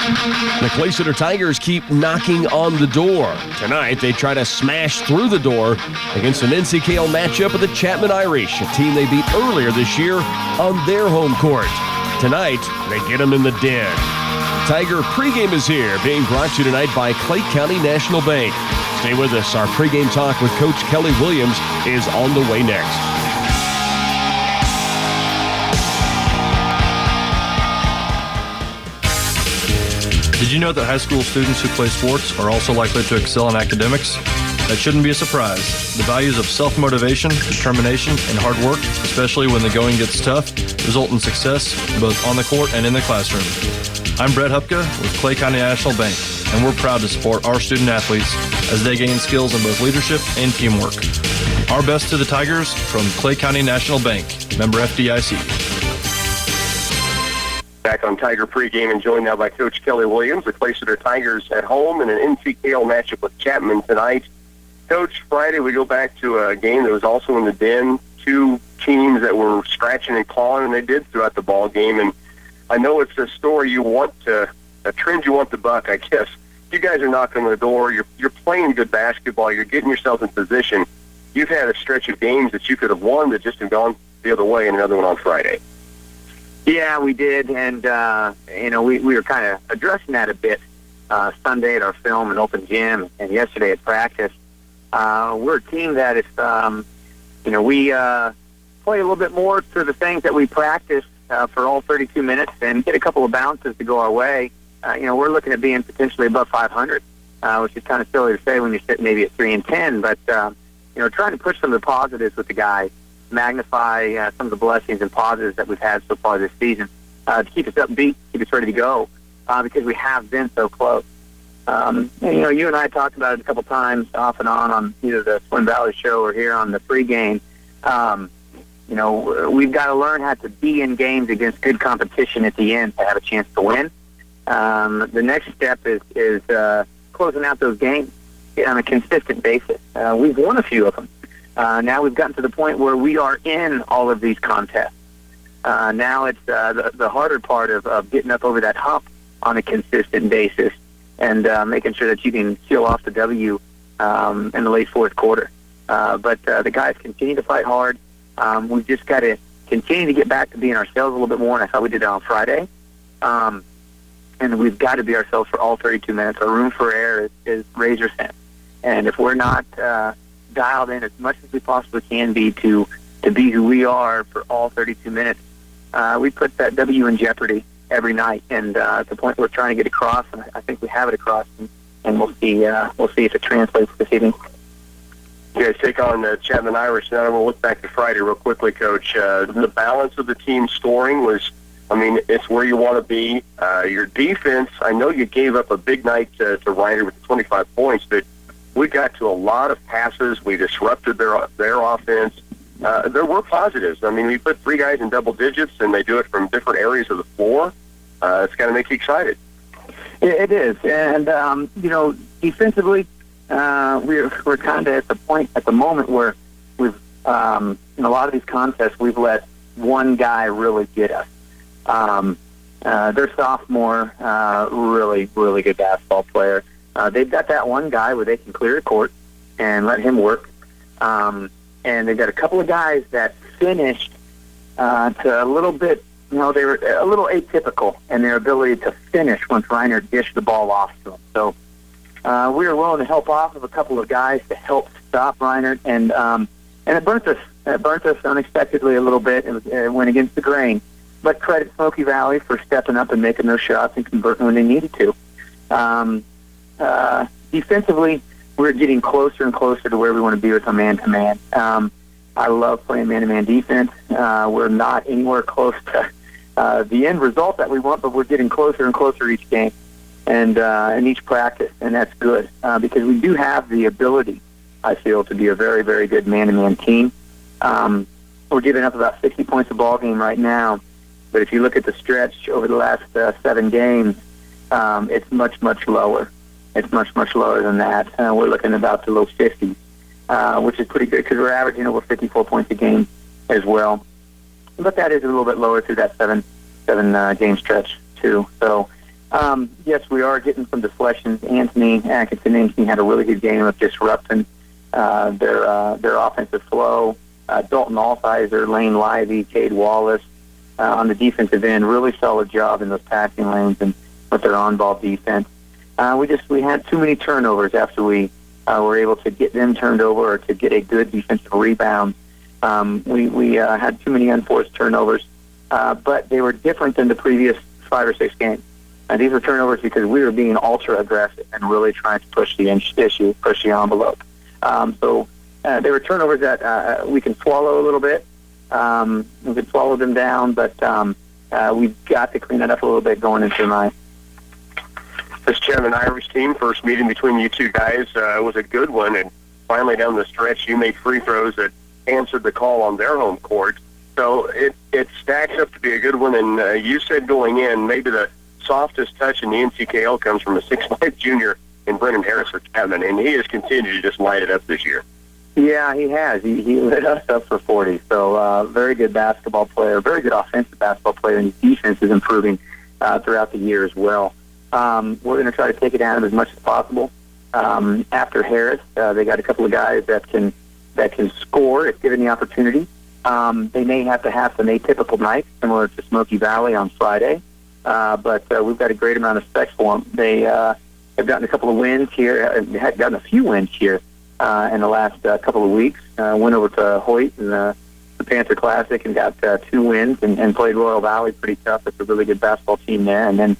The Clay Center Tigers keep knocking on the door. Tonight, they try to smash through the door against an NCKL matchup with the Chapman Irish, a team they beat earlier this year on their home court. Tonight, they get them in the den. Tiger pregame is here, being brought to you tonight by Clay County National Bank. Stay with us. Our pregame talk with Coach Kelly Williams is on the way next. Did you know that high school students who play sports are also likely to excel in academics? That shouldn't be a surprise. The values of self-motivation, determination, and hard work, especially when the going gets tough, result in success both on the court and in the classroom. I'm Brett Hupka with Clay County National Bank, and we're proud to support our student athletes as they gain skills in both leadership and teamwork. Our best to the Tigers from Clay County National Bank, member FDIC. Back on Tiger pregame and joined now by Coach Kelly Williams. The Clay Center Tigers at home in an NCKL matchup with Chapman tonight. Coach, Friday we go back to a game that was also in the den. Two teams that were scratching and clawing, and they did throughout the ball game. And I know it's a story you want to, a trend you want to buck, I guess. You guys are knocking on the door. You're playing good basketball. You're getting yourselves in position. You've had a stretch of games that you could have won that just have gone the other way, and another one on Friday. Yeah, we did, and we were kind of addressing that a bit Sunday at our film and open gym, and yesterday at practice. We're a team that if we play a little bit more through the things that we practice for all 32 minutes and get a couple of bounces to go our way, we're looking at being potentially above 500, which is kind of silly to say when you're sitting maybe at 3-10, but trying to push some of the positives with the guys. Magnify some of the blessings and positives that we've had so far this season to keep us upbeat, keep us ready to go, because we have been so close. You and I talked about it a couple times off and on either the Twin Valley show or here on the pregame. We've got to learn how to be in games against good competition at the end to have a chance to win. The next step is closing out those games on a consistent basis. We've won a few of them. Now we've gotten to the point where we are in all of these contests. Now it's the harder part of getting up over that hump on a consistent basis and making sure that you can seal off the W in the late fourth quarter. But the guys continue to fight hard. We've just got to continue to get back to being ourselves a little bit more, and I thought we did that on Friday. And we've got to be ourselves for all 32 minutes. Our room for error is razor thin. And if we're not dialed in as much as we possibly can be to be who we are for all 32 minutes, we put that W in jeopardy every night, and at the point we're trying to get across, and I think we have it across, and we'll see if it translates this evening. You guys take on the Chapman Irish. Now we'll look back to Friday real quickly, Coach. The balance of the team scoring was, it's where you want to be. Your defense, I know you gave up a big night to Reiner with 25 points, but we got to a lot of passes. We disrupted their offense. There were positives. We put three guys in double digits, and they do it from different areas of the floor. It's got to make you excited. It is. And, defensively, we're kind of at the point at the moment where we've, in a lot of these contests, we've let one guy really get us. Their sophomore, really, really good basketball player. They've got that one guy where they can clear the court and let him work. And they've got a couple of guys that finished to a little bit, they were a little atypical in their ability to finish once Reiner dished the ball off to them. So we were willing to help off of a couple of guys to help stop Reiner, and it burnt us. It burnt us unexpectedly a little bit. It went against the grain. But credit Smoky Valley for stepping up and making those shots and converting when they needed to. Defensively, we're getting closer and closer to where we want to be with a man-to-man. I love playing man-to-man defense. We're not anywhere close to the end result that we want, but we're getting closer and closer each game and in each practice, and that's good because we do have the ability, I feel, to be a very, very good man-to-man team. We're giving up about 60 points a ball game right now, but if you look at the stretch over the last 7 games, it's much, much lower. It's much, much lower than that. We're looking about the low 50s, which is pretty good because we're averaging over 54 points a game as well. But that is a little bit lower through that seven game stretch too. So Yes, we are getting some deflections. Anthony Atkinson had a really good game of disrupting their offensive flow. Dalton Altizer, Lane Lively, Cade Wallace on the defensive end, really solid job in those passing lanes and with their on-ball defense. We had too many turnovers after we were able to get them turned over or to get a good defensive rebound. We had too many unforced turnovers, but they were different than the previous 5 or 6 games. These were turnovers because we were being ultra aggressive and really trying to push the issue, push the envelope. They were turnovers that we can swallow a little bit. We can swallow them down, but we've got to clean it up a little bit going into tonight. This Chapman Irish team, first meeting between you two guys, was a good one, and finally down the stretch you made free throws that answered the call on their home court. So it stacks up to be a good one, and you said going in, maybe the softest touch in the NCKL comes from a 6'5" junior in Brennan Harris for Chapman, and he has continued to just light it up this year. Yeah, he has. He lit us up for 40. So very good basketball player, very good offensive basketball player, and his defense is improving throughout the year as well. We're going to try to take it down as much as possible. After Harris, they got a couple of guys that can score if given the opportunity. They may have to have some atypical nights, similar to Smoky Valley on Friday, but we've got a great amount of respect for them. They have gotten a couple of wins here, had gotten a few wins here in the last couple of weeks. Went over to Hoyt in the Panther Classic and got 2 wins and played Royal Valley pretty tough. It's a really good basketball team there, and then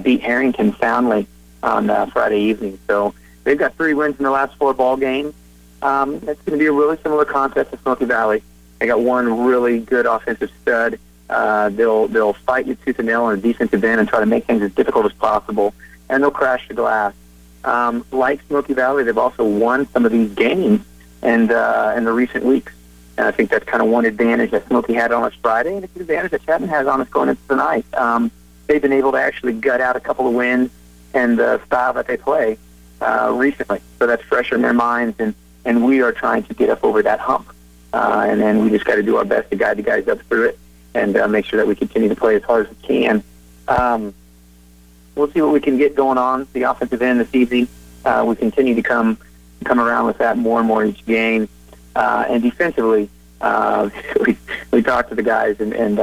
beat Harrington soundly on Friday evening. So they've got 3 wins in the last 4 ball games. It's going to be a really similar contest to Smoky Valley. They got one really good offensive stud. They'll fight you tooth and nail on the defensive end and try to make things as difficult as possible, and they'll crash the glass. Like Smoky Valley, they've also won some of these games and in the recent weeks. And I think that's kind of one advantage that Smoky had on us Friday, and it's an advantage that Chapman has on us going into tonight. They've been able to actually gut out a couple of wins and the style that they play recently. So that's fresh in their minds, and we are trying to get up over that hump. And then we just got to do our best to guide the guys up through it and make sure that we continue to play as hard as we can. We'll see what we can get going on the offensive end this evening. We continue to come around with that more and more each game. And defensively, we talked to the guys, and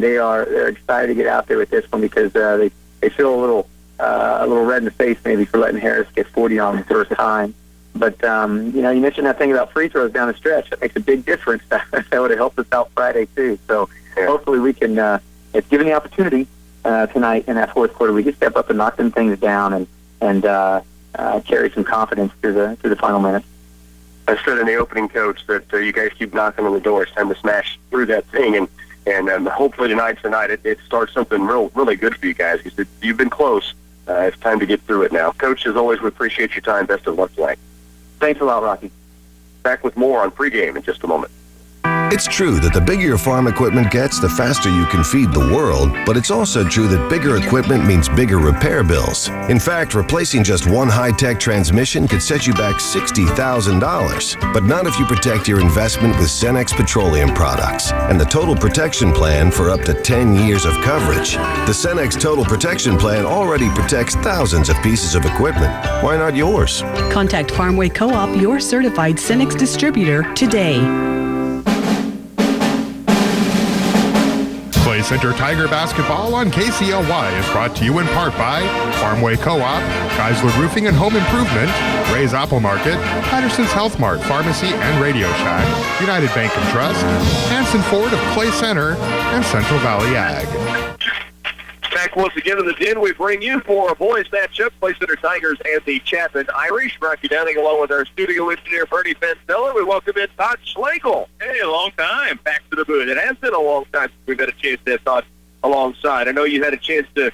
they're excited to get out there with this one because they feel a little red in the face maybe for letting Harris get 40 on the first time. But you mentioned that thing about free throws down the stretch. That makes a big difference. That would have helped us out Friday too. So hopefully we can, if given the opportunity tonight in that fourth quarter, we can step up and knock them things down and carry some confidence through the final minutes. I said in the opening, Coach, that you guys keep knocking on the door. It's time to smash through that thing, and hopefully tonight it starts something really good for you guys. You've been close. It's time to get through it now. Coach, as always, we appreciate your time. Best of luck tonight. Thanks a lot, Rocky. Back with more on pregame in just a moment. It's true that the bigger your farm equipment gets, the faster you can feed the world, but it's also true that bigger equipment means bigger repair bills. In fact, replacing just one high-tech transmission could set you back $60,000, but not if you protect your investment with Cenex Petroleum products and the Total Protection Plan for up to 10 years of coverage. The Cenex Total Protection Plan already protects thousands of pieces of equipment. Why not yours? Contact Farmway Co-op, your certified Cenex distributor, today. Clay Center Tiger Basketball on KCLY is brought to you in part by Farmway Co-op, Geisler Roofing and Home Improvement, Ray's Apple Market, Patterson's Health Mart Pharmacy and Radio Shack, United Bank and Trust, Hanson Ford of Clay Center, and Central Valley Ag. Back once again in the den, we bring you for a boys matchup, Clay Center Tigers and the Chapman Irish. Rocky Downing along with our studio engineer, Bernie Fensella. We welcome in Todd Schlegel. Hey, a long time back to the booth. It has been a long time since we've had a chance to have Todd alongside. I know you had a chance to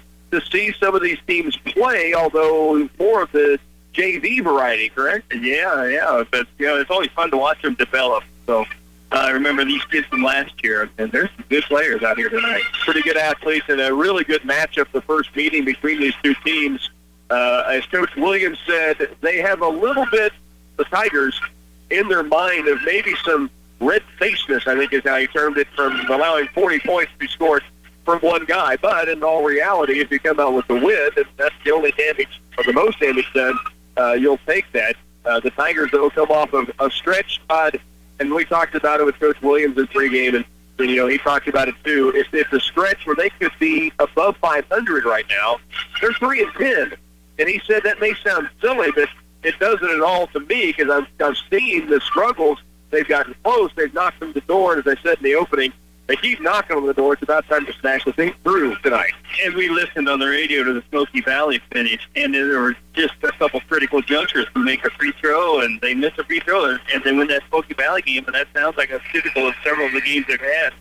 see some of these teams play, although more of the JV variety, correct? Yeah. But, it's always fun to watch them develop. So I remember these kids from last year, and there's some good players out here tonight. Pretty good athletes and a really good matchup, the first meeting between these two teams. As Coach Williams said, they have a little bit, the Tigers, in their mind of maybe some red-facedness, I think is how he termed it, from allowing 40 points to be scored from one guy. But in all reality, if you come out with the win, and that's the only damage or the most damage done, you'll take that. The Tigers, though, come off of a stretch, and we talked about it with Coach Williams in pregame, and he talked about it too. It's a stretch where they could be above 500 right now. They're 3-10, and he said that may sound silly, but it doesn't at all to me because I've seen the struggles. They've gotten close. They've knocked on the door, and as I said in the opening, they keep knocking on the door. It's about time to smash the thing through tonight. And we listened on the radio to the Smoky Valley finish, and there were just a couple critical junctures to make a free throw, and they missed a free throw, and they win that Smoky Valley game, and that sounds like a typical of several of the games they've had.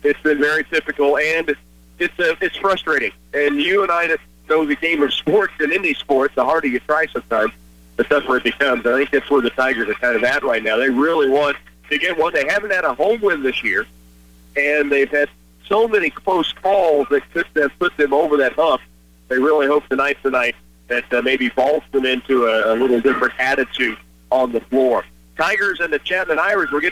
It's been very typical, and it's frustrating. And you and I that know the game of sports and any sports, the harder you try sometimes, the tougher it becomes. I think that's where the Tigers are kind of at right now. They really want to get one. They haven't had a home win this year, and they've had so many close calls that could have put them over that hump. They really hope tonight that maybe vaults them into a little different attitude on the floor. Tigers and the Chapman Irish were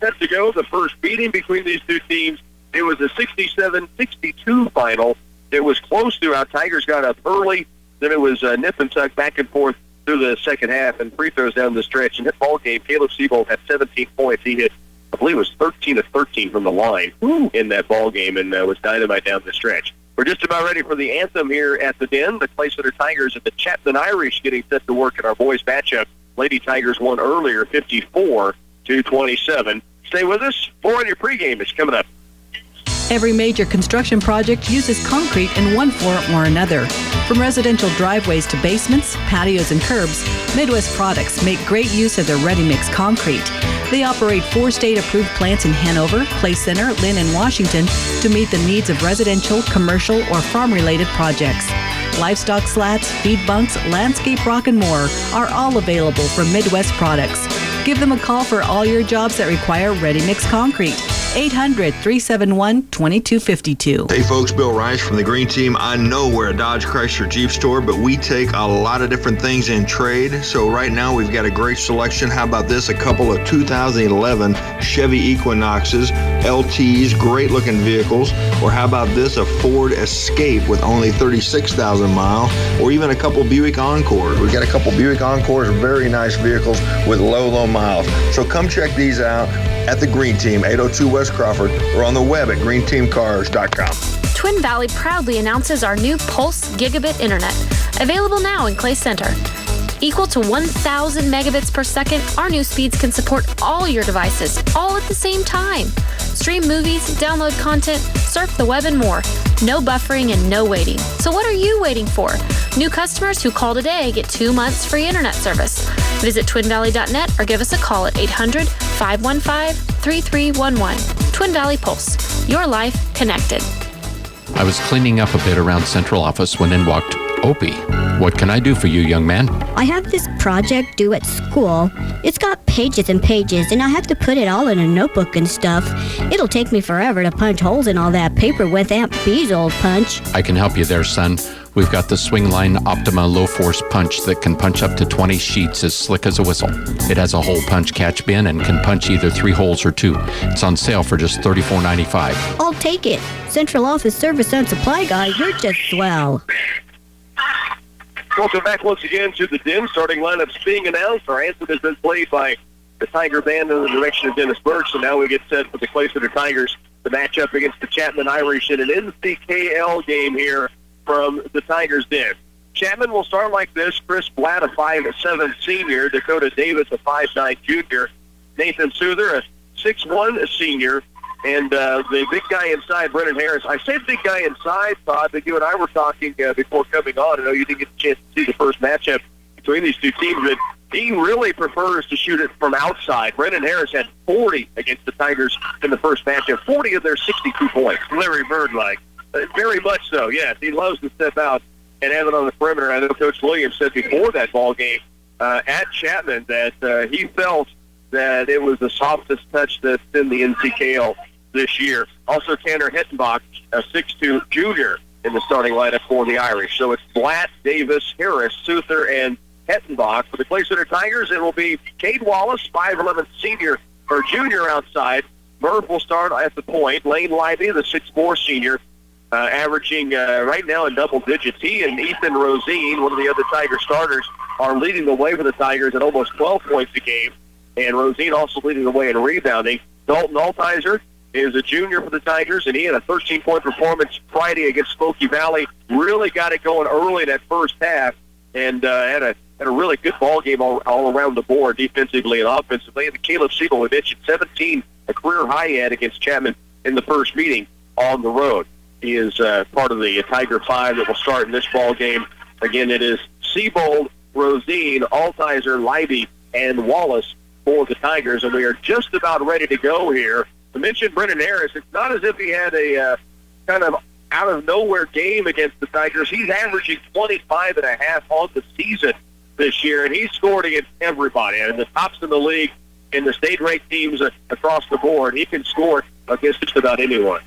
set to go. The first meeting between these two teams, it was a 67-62 final. It was close throughout. Tigers got up early. Then it was nip and tuck back and forth through the second half and free throws down the stretch. In that ball game, Caleb Siebold had 17 points. He hit, I believe it was 13 of 13 from the line in that ball game, and was dynamite down the stretch. We're just about ready for the anthem here at the Den. The Clay-Center Tigers and the Chapman Irish getting set to work in our boys matchup. Lady Tigers won earlier, 54-27. Stay with us. More on your pregame is coming up. Every major construction project uses concrete in one form or another. From residential driveways to basements, patios, and curbs, Midwest Products make great use of their ready-mix concrete. They operate 4 state-approved plants in Hanover, Clay Center, Lynn, and Washington to meet the needs of residential, commercial, or farm-related projects. Livestock slats, feed bunks, landscape rock, and more are all available from Midwest Products. Give them a call for all your jobs that require ready-mix concrete. 800-371-2252. Hey folks, Bill Rice from the Green Team. I know we're a Dodge Chrysler Jeep store, but we take a lot of different things in trade. So right now we've got a great selection. How about this? A couple of 2011 Chevy Equinoxes, LTs, great looking vehicles. Or how about this? A Ford Escape with only 36,000 miles. Or even a couple Buick Encores. We've got a couple Buick Encores, very nice vehicles with low miles. So come check these out at the Green Team, 802 West Crawford, or on the web at greenteamcars.com. Twin Valley proudly announces our new Pulse Gigabit Internet, available now in Clay Center. Equal to 1,000 megabits per second, our new speeds can support all your devices, all at the same time. Stream movies, download content, surf the web, and more. No buffering and no waiting. So what are you waiting for? New customers who call today get 2 months free internet service. Visit twinvalley.net or give us a call at 800-515-3311. Twin Valley Pulse. Your life connected. I was cleaning up a bit around central office when in walked Opie. What can I do for you, young man? I have this project due at school. It's got pages and pages, and I have to put it all in a notebook and stuff. It'll take me forever to punch holes in all that paper with Aunt Bee's old punch. I can help you there, son. We've got the Swingline Optima low-force punch that can punch up to 20 sheets as slick as a whistle. It has a hole punch catch bin and can punch either 3 holes or 2. It's on sale for just $34.95. I'll take it. Central Office Service and Supply Guy, you're just swell. Welcome back once again to the Den. Starting lineups being announced. Our anthem has been played by the Tiger Band in the direction of Dennis Burke. So now we get set for the Clay-Center Tigers to match up against the Chapman Irish in an NCKL game here from the Tigers' Den. Chapman will start like this. Chris Blatt, a 5'7" senior. Dakota Davis, a 5'9" junior. Nathan Souther, a 6'1" senior. And the big guy inside, Brennan Harris. I say big guy inside, Todd, but you and I were talking before coming on. I know you didn't get a chance to see the first matchup between these two teams, but he really prefers to shoot it from outside. Brennan Harris had 40 against the Tigers in the first matchup, 40 of their 62 points. Larry Bird-like. Very much so, yes. He loves to step out and have it on the perimeter. I know Coach Williams said before that ball game at Chapman that he felt that it was the softest touch that's in the NCKL this year. Also, Tanner Hettenbach, a 6'2" junior in the starting lineup for the Irish. So it's Blatt, Davis, Harris, Souther, and Hettenbach. For the Clay-Center Tigers, it will be Cade Wallace, 5'11" senior or junior outside. Murph will start at the point. Lane Lively, the 6'4" senior. averaging right now in double digits. He and Ethan Rosine, one of the other Tiger starters, are leading the way for the Tigers at almost 12 points a game. And Rosine also leading the way in rebounding. Dalton Altizer is a junior for the Tigers, and he had a 13-point performance Friday against Smoky Valley. Really got it going early in that first half, and had a really good ball game all around the board, defensively and offensively. And Caleb Siegel, we mentioned 17, a career high he had against Chapman in the first meeting on the road. He is part of the Tiger 5 that will start in this ball game. Again, it is Siebold, Rosine, Altizer, Leiby, and Wallace for the Tigers, and we are just about ready to go here. To mention Brennan Harris, it's not as if he had a kind of out-of-nowhere game against the Tigers. He's averaging 25.5 on the season this year, and he's scored against everybody. And the tops in the league in the state-ranked teams across the board, he can score against just about anyone.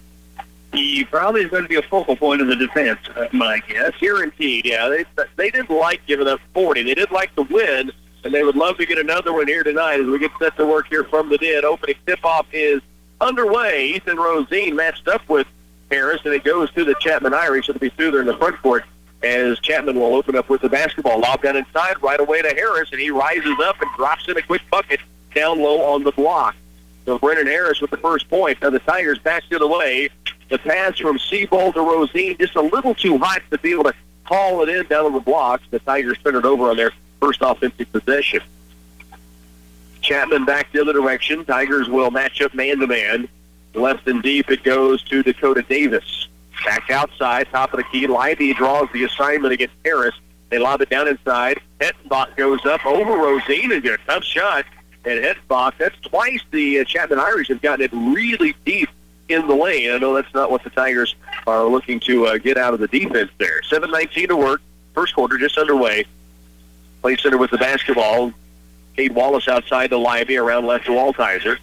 He probably is going to be a focal point of the defense, my guess. Guaranteed, yeah. They didn't like giving up 40. They did like to win, and they would love to get another one here tonight as we get set to work here from the den. Opening tip-off is underway. Ethan Rosine matched up with Harris, and it goes to the Chapman Irish. It'll be through there in the front court as Chapman will open up with the basketball. Lob down inside, right away to Harris, and he rises up and drops in a quick bucket down low on the block. So Brennan Harris with the first point. Now the Tigers back to the way. The pass from Siebold to Rosine, just a little too hot to be able to haul it in down on the blocks. The Tigers turn it over on their first offensive possession. Chapman back the other direction. Tigers will match up man-to-man. Left and deep it goes to Dakota Davis. Back outside, top of the key. Leiby draws the assignment against Harris. They lob it down inside. Hettenbach goes up over Rosine and get a tough shot. And Hettenbach, that's twice the Chapman Irish have gotten it really deep in the lane. I know that's not what the Tigers are looking to get out of the defense there. 7:19 to work. First quarter just underway. Play center with the basketball. Cade Wallace outside to Leiby, around left to Altizer.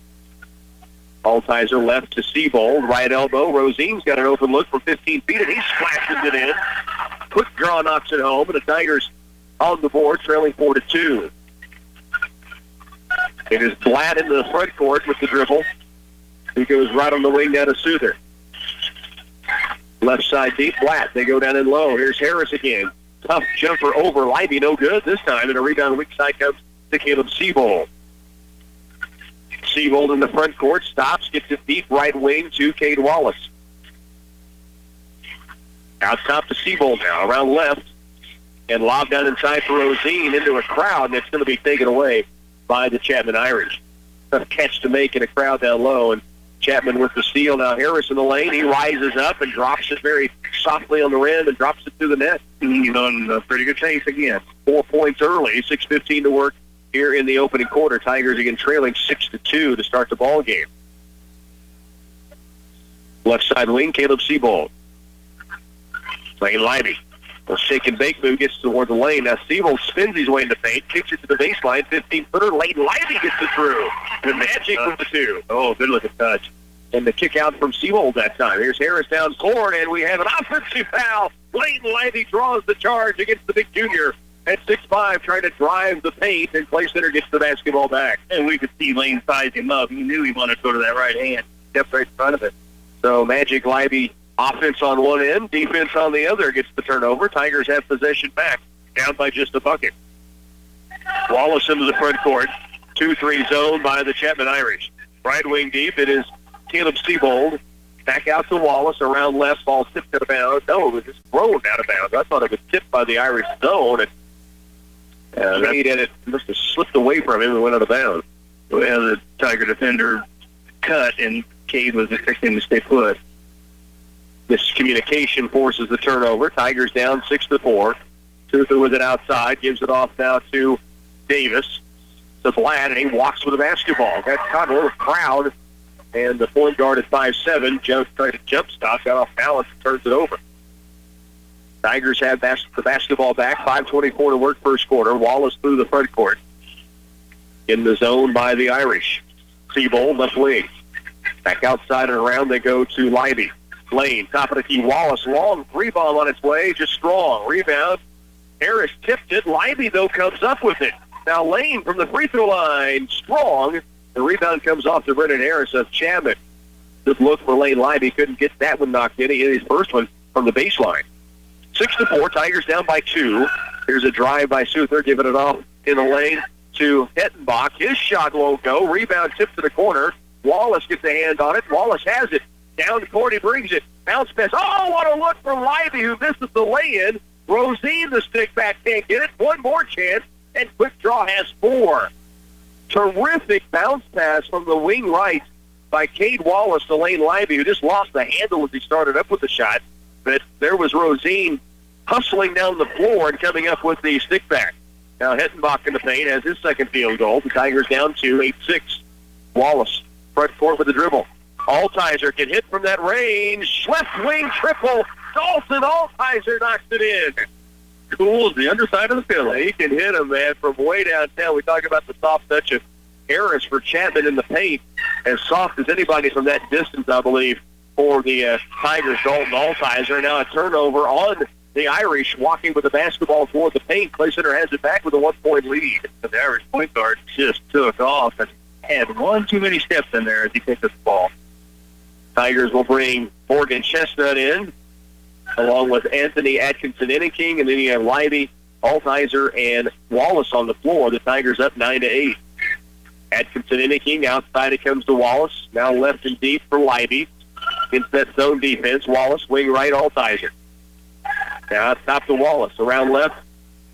Altizer left to Siebold, right elbow. Rosine's got an open look from 15 feet, and he splashes it in. Quick draw knocks it home, and the Tigers on the board, trailing 4-2. It is Blatt into the front court with the dribble. He goes right on the wing down to Souther. Left side deep, Blatt. They go down in low. Here's Harris again. Tough jumper over Leiby, no good this time, and a rebound weak side comes to Caleb Siebold. Siebold in the front court, stops, gets it deep right wing to Cade Wallace. Out top to Siebold now, around left, and lob down inside for Rosine into a crowd, and it's going to be taken away by the Chapman Irish. Tough catch to make in a crowd down low, and Chapman with the steal. Now Harris in the lane, he rises up and drops it very softly on the rim and drops it through the net. He's on a pretty good pace again. 4 points early, 6:15 to work here in the opening quarter. Tigers again trailing 6-2 to start the ball game. Left side wing, Caleb Siebold. Playing Leiby. A shake and bake move gets toward the lane. Now Siebold spins his way into paint, kicks it to the baseline, 15-footer. Leighton Leiby gets it through. The Magic with the two. Oh, good looking touch. And the kick out from Siebold that time. Here's Harris down court, and we have an offensive foul. Leighton Leiby draws the charge against the big junior at 6'5", trying to drive the paint, and Clay Center gets the basketball back. And we could see Lane size him up. He knew he wanted to go to that right hand. Kept right in front of it. So Magic Leiby, offense on one end, defense on the other, gets the turnover. Tigers have possession back, down by just a bucket. Wallace into the front court. 2-3 zone by the Chapman Irish. Right wing deep, it is Caleb Siebold. Back out to Wallace, around left, ball tipped out of bounds. No, it was just thrown out of bounds. I thought it was tipped by the Irish zone, and it must have slipped away from him and went out of bounds. Well, the Tiger defender cut, and Cade was expecting him to stay put. This communication forces the turnover. Tigers down 6-4. Souther with it outside, gives it off now to Davis. To Blatt, and he walks with the basketball. Got caught in a little crowd, and the point guard at 5'7", tried to jump stop, got off balance, and turns it over. Tigers have the basketball back. 5:24 to work first quarter. Wallace through the front court. In the zone by the Irish. Siebold, left wing. Back outside and around they go to Leiby. Lane, top of the key. Wallace, long three ball on its way, just strong. Rebound. Harris tipped it. Leiby, though, comes up with it. Now Lane from the free throw line, strong. The rebound comes off to Brennan Harris of Chapman. Good look for Lane Leiby. Couldn't get that one knocked in. He hit his first one from the baseline. 6-4, Tigers down by 2. Here's a drive by Souther, giving it off in the lane to Hettenbach. His shot won't go. Rebound tipped to the corner. Wallace gets a hand on it. Wallace has it. Down the court, he brings it. Bounce pass. Oh, what a look from Lively, who misses the lay-in. Rosine, the stick back, can't get it. One more chance, and Quick Draw has 4. Terrific bounce pass from the wing right by Cade Wallace to Lane Lively, who just lost the handle as he started up with the shot. But there was Rosine hustling down the floor and coming up with the stick back. Now Hettenbach in the paint has his second field goal. The Tigers down 2, 8-6. Wallace, front court with the dribble. Altizer can hit from that range. Left wing triple. Dalton Altizer knocks it in. Cool as the underside of the pillow. He can hit him, man, from way downtown. We talk about the soft touch of Harris for Chapman in the paint. As soft as anybody from that distance, I believe, for the Tigers, Dalton Altizer. Now a turnover on the Irish, walking with the basketball toward the paint. Clay Center has it back with a 1-point lead. The Irish point guard just took off and had one too many steps in there as he picked up the ball. Tigers will bring Morgan Chestnut in, along with Anthony Atkinson-Enneking, and then you have Lively, Altizer, and Wallace on the floor. The Tigers up 9-8. Atkinson-Enneking, outside it comes to Wallace. Now left and deep for Lively. Against that zone defense, Wallace, wing right, Altizer. Now top to Wallace. Around left,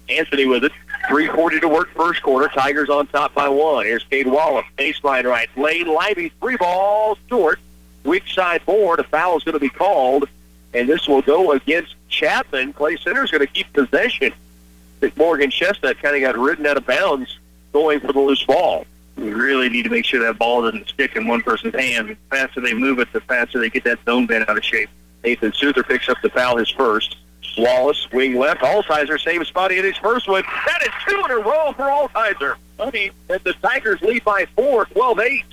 Anthony with it. 3:40 to work first quarter. Tigers on top by 1. Here's Cade Wallace. Baseline right. Lane Lively, 3 balls short. Weak side board. A foul is going to be called, and this will go against Chapman. Clay Center's going to keep possession. I think Morgan Chestnut kind of got ridden out of bounds going for the loose ball. We really need to make sure that ball doesn't stick in one person's hand. The faster they move it, the faster they get that zone bend out of shape. Nathan Souther picks up the foul, his first. Wallace, wing left. Altizer, same spot he hit his first one. That is 2 in a row for Altizer. And the Tigers lead by 4, 12-8.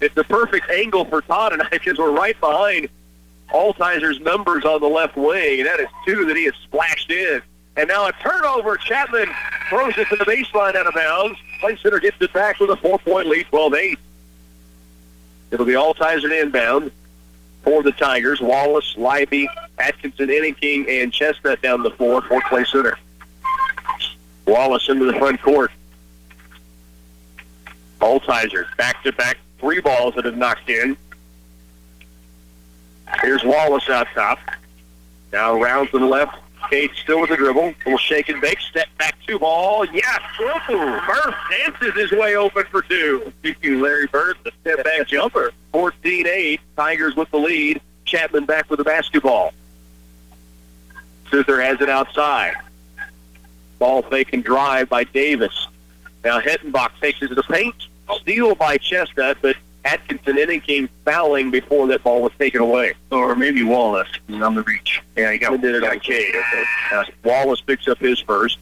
It's a perfect angle for Todd and I, because we're right behind Altizer's numbers on the left wing. That is 2 that he has splashed in. And now a turnover. Chapman throws it to the baseline out of bounds. Clay Center gets it back with a 4-point lead, 12-8. It'll be Altizer to inbound for the Tigers. Wallace, Lively, Atkinson-Enneking, and Chestnut down the floor for Clay Center. Wallace into the front court. Altizer, back-to-back 3 balls that have knocked in. Here's Wallace out top. Now around to the left. Cade still with the dribble. Little shake and bake. Step back 2 ball. Yes. Murph dances his way open for 2. Larry Bird, the step back jumper. 14-8. Tigers with the lead. Chapman back with the basketball. Souther has it outside. Ball fake and drive by Davis. Now Hettenbach takes it to the paint. Steal by Chestnut, but Atkinson-Enneking fouling before that ball was taken away. Or maybe Wallace on the reach. Yeah, he got it on Cade. Wallace picks up his first.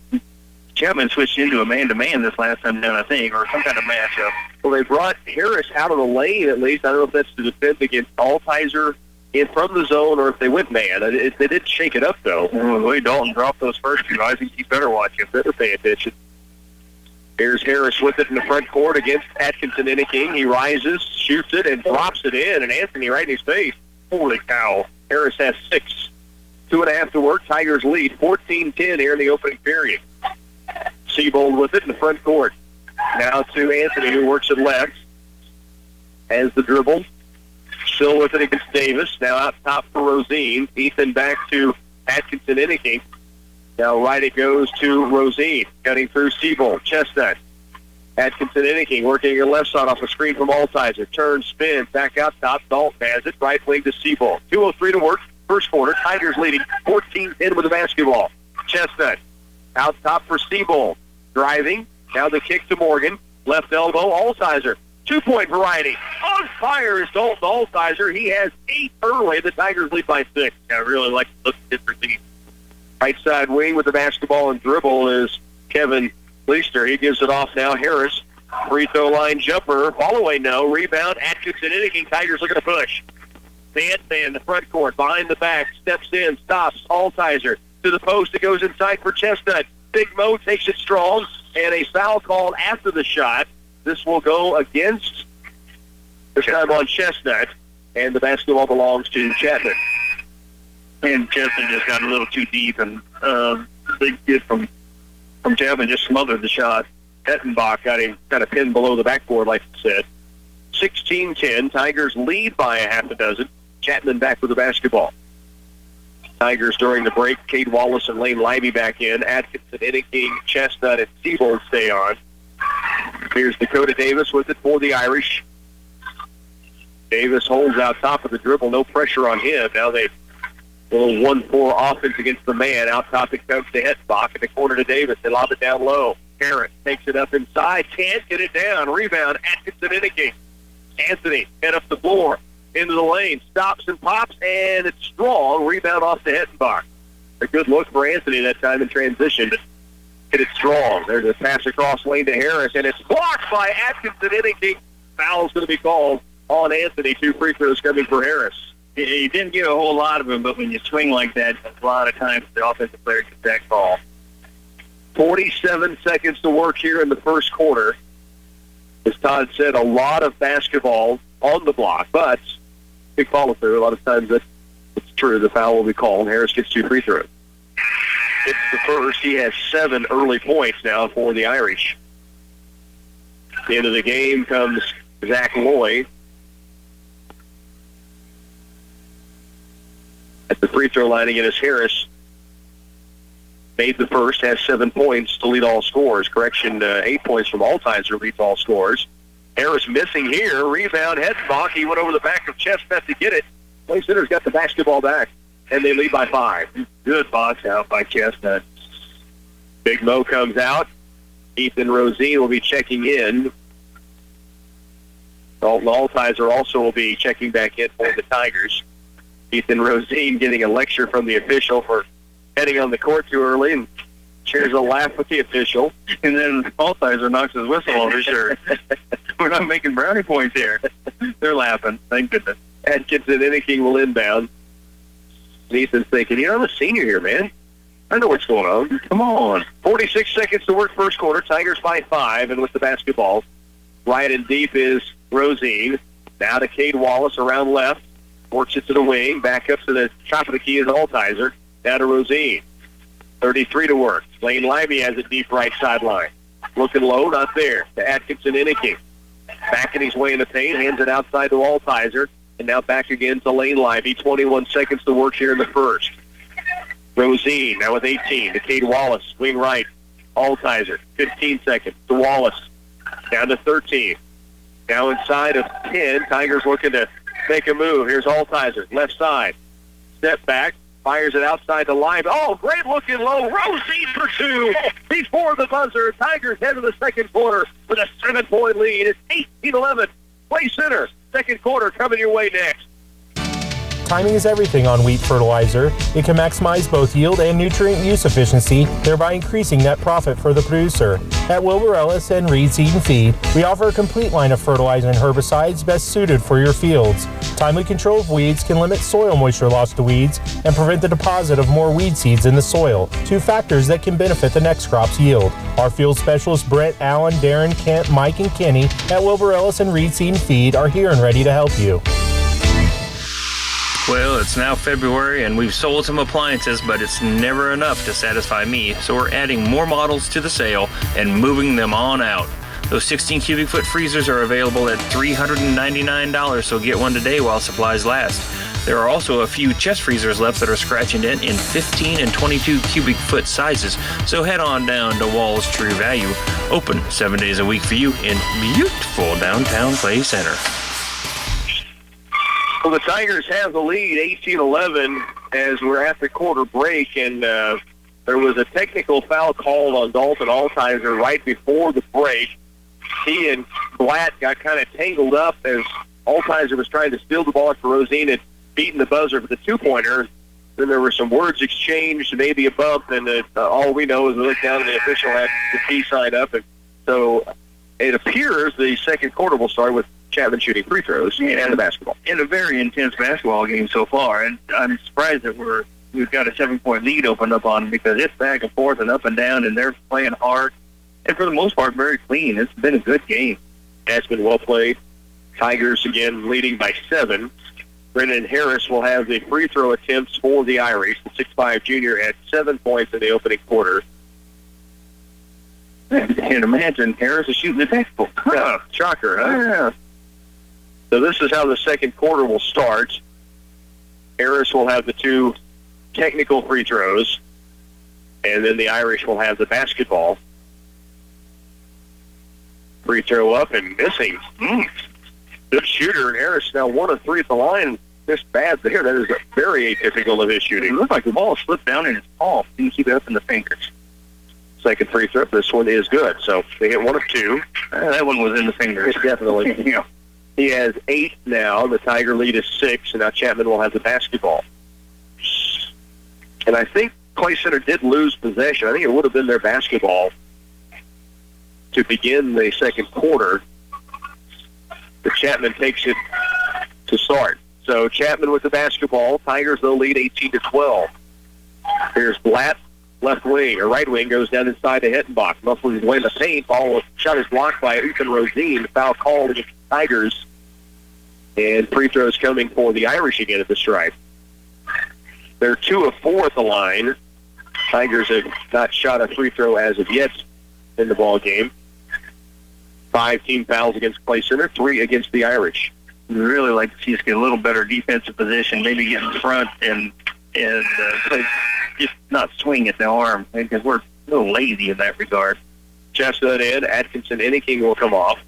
Chapman switched into a man-to-man this last time down, I think, or some kind of matchup. Well, they brought Harris out of the lane at least. I don't know if that's to defend against Altizer in from the zone or if they went man. They did shake it up, though. Well, the way Dalton dropped those first 2, I think he better watch it. Better pay attention. Here's Harris with it in the front court against Atkinson-Enneking. He rises, shoots it, and drops it in, and Anthony right in his face. Holy cow. Harris has 6. 2.5 to work. Tigers lead 14-10 here in the opening period. Seabold with it in the front court. Now to Anthony, who works at left. Has the dribble. Still with it against Davis. Now out top for Rosine. Ethan back to Atkinson-Enneking. Now right it goes to Rosine, cutting through Seabold. Chestnut. Atkinson-Enneking working your left side off a screen from Altizer. Turn, spin, back out top. Dalton has it. Right wing to Seabold. 2:03 to work. First quarter. Tigers leading 14-10 with the basketball. Chestnut out top for Seabold. Driving. Now the kick to Morgan. Left elbow. Altizer. 2-point variety. On fire is Dalton Altizer. He has 8 early. The Tigers lead by 6. I really like to look at this receive. Right side wing with the basketball and dribble is Kevin Leister. He gives it off now. Harris, free throw line jumper. Fall away, no. Rebound. Atkinson-Enneking. Tigers looking to push. Bantman in the front court. Behind the back. Steps in. Stops. Altizer to the post. It goes inside for Chestnut. Big Mo takes it strong. And a foul called after the shot. This will go against, this time on Chestnut. And the basketball belongs to Chapman. And Chapman just got a little too deep, and big kid from Chapman just smothered the shot. Hettenbach got a pin below the backboard, like I said. 16-10. Tigers lead by a half a dozen. Chapman back with the basketball. Tigers during the break. Cade Wallace and Lane Lively back in. Atkinson, Inniking, Chestnut, and Seabold stay on. Here's Dakota Davis with it for the Irish. Davis holds out top of the dribble. No pressure on him. Now they a little 1-4 offense against the man. Out top it comes to Hettenbach in the corner to Davis. They lob it down low. Harris takes it up inside. Can't get it down. Rebound. Atkinson, Inniking. Anthony head up the floor. Into the lane. Stops and pops, and it's strong. Rebound off to Hettenbach. A good look for Anthony that time in transition. Hit it strong. There's a pass across lane to Harris, and it's blocked by Atkinson. Inniking. Foul's going to be called on Anthony. 2 free throws coming for Harris. He didn't get a whole lot of them, but when you swing like that, a lot of times the offensive player gets that call. 47 seconds to work here in the first quarter. As Todd said, a lot of basketball on the block, but big follow-through. A lot of times it's true. The foul will be called. Harris gets 2 free throws. It's the first. He has 7 early points now for the Irish. At the end of the game comes Zach Loy. At the free throw line again is Harris. Made the first, has 7 points to lead all scorers. Correction, 8 points from Altizer leads all scorers. Harris missing here. Rebound, Hettenbach. He went over the back of Chestnut to get it. Play Center's got the basketball back, and they lead by 5. Good box out by Chestnut. Big Mo comes out. Ethan Rosine will be checking in. Altizer also will be checking back in for the Tigers. Ethan Rosine getting a lecture from the official for heading on the court too early, and shares a laugh with the official. And then Altizer knocks his whistle on his shirt. We're not making brownie points here. They're laughing. Thank goodness. Atkinson, Inniking will inbound. Ethan's thinking, I'm a senior here, man. I know what's going on. Come on. 46 seconds to work first quarter. Tigers by 5, and with the basketball. Right and deep is Rosine. Now to Cade Wallace around left. Works it to the wing. Back up to the top of the key is Altizer. Down to Rosine. 33 to work. Lane Lively has a deep right sideline. Looking low, not there. To Atkinson, Inniking. Backing his way in the paint. Hands it outside to Altizer. And now back again to Lane Lively. 21 seconds to work here in the first. Rosine now with 18. To Cade Wallace. Wing right. Altizer. 15 seconds. To Wallace. Down to 13. Now inside of 10. Tigers looking to make a move. Here's Altizer. Left side. Step back. Fires it outside the line. Oh, great looking low. Rosine for 2. Before the buzzer. Tigers head to the second quarter with a 7-point lead. It's 18-11. Play Center. Second quarter coming your way next. Timing is everything on wheat fertilizer. It can maximize both yield and nutrient use efficiency, thereby increasing net profit for the producer. At Wilbur Ellis and Reed Seed and Feed, we offer a complete line of fertilizer and herbicides best suited for your fields. Timely control of weeds can limit soil moisture loss to weeds and prevent the deposit of more weed seeds in the soil, 2 factors that can benefit the next crop's yield. Our field specialists Brett, Allen, Darren, Kent, Mike, and Kenny at Wilbur Ellis and Reed Seed and Feed are here and ready to help you. Well, it's now February and we've sold some appliances, but it's never enough to satisfy me, so we're adding more models to the sale and moving them on out. Those 16 cubic foot freezers are available at $399, so get one today while supplies last. There are also a few chest freezers left that are scratch and dent in 15 and 22 cubic foot sizes, so head on down to Wall's True Value, open 7 days a week for you in beautiful downtown Clay Center. Well, the Tigers have the lead, 18-11, as we're at the quarter break, and there was a technical foul called on Dalton Altizer right before the break. He and Blatt got kind of tangled up as Altizer was trying to steal the ball after Rosine had beaten the buzzer for the 2-pointer. Then there were some words exchanged, maybe a bump, and all we know is we looked down and the official had the T sign up. And so it appears the second quarter will start with Chapman shooting free throws and the basketball. In a very intense basketball game so far, and I'm surprised that we've got a 7-point lead opened up on them because it's back and forth and up and down, and they're playing hard. And for the most part, very clean. It's been a good game. That's been well played. Tigers again leading by 7. Brennan Harris will have the free throw attempts for the Irish. The 6'5 junior had 7 points in the opening quarter. I can't imagine Harris is shooting the textbook. Yeah, shocker, huh? Yeah. So this is how the second quarter will start. Harris will have the 2 technical free throws, and then the Irish will have the basketball. Free throw up and missing. Good shooter, and Harris now 1 of 3 at the line. Just bad there. That is very atypical of his shooting. It looked like the ball slipped down in his palm. Didn't keep it up in the fingers. Second free throw. This one is good. So they hit 1 of 2. That one was in the fingers. Definitely. Yeah. He has 8 now. The Tiger lead is 6, and now Chapman will have the basketball. And I think Clay Center did lose possession. I think it would have been their basketball to begin the second quarter. The Chapman takes it to start. So Chapman with the basketball. Tigers, though, lead 18-12. Here's Blatt, left wing, or right wing, goes down inside the Hettenbach. Muscles his way in the paint. Ball shot is blocked by Ethan Rosine. Foul called against the Tigers. And free throws coming for the Irish again at the stripe. They're 2 of 4 at the line. Tigers have not shot a free throw as of yet in the ball game. 5 team fouls against Clay Center, 3 against the Irish. We'd really like to see us get a little better defensive position, maybe get in front and just not swing at the arm, because we're a little lazy in that regard. Chestnut in, Atkinson, Enneking will come off.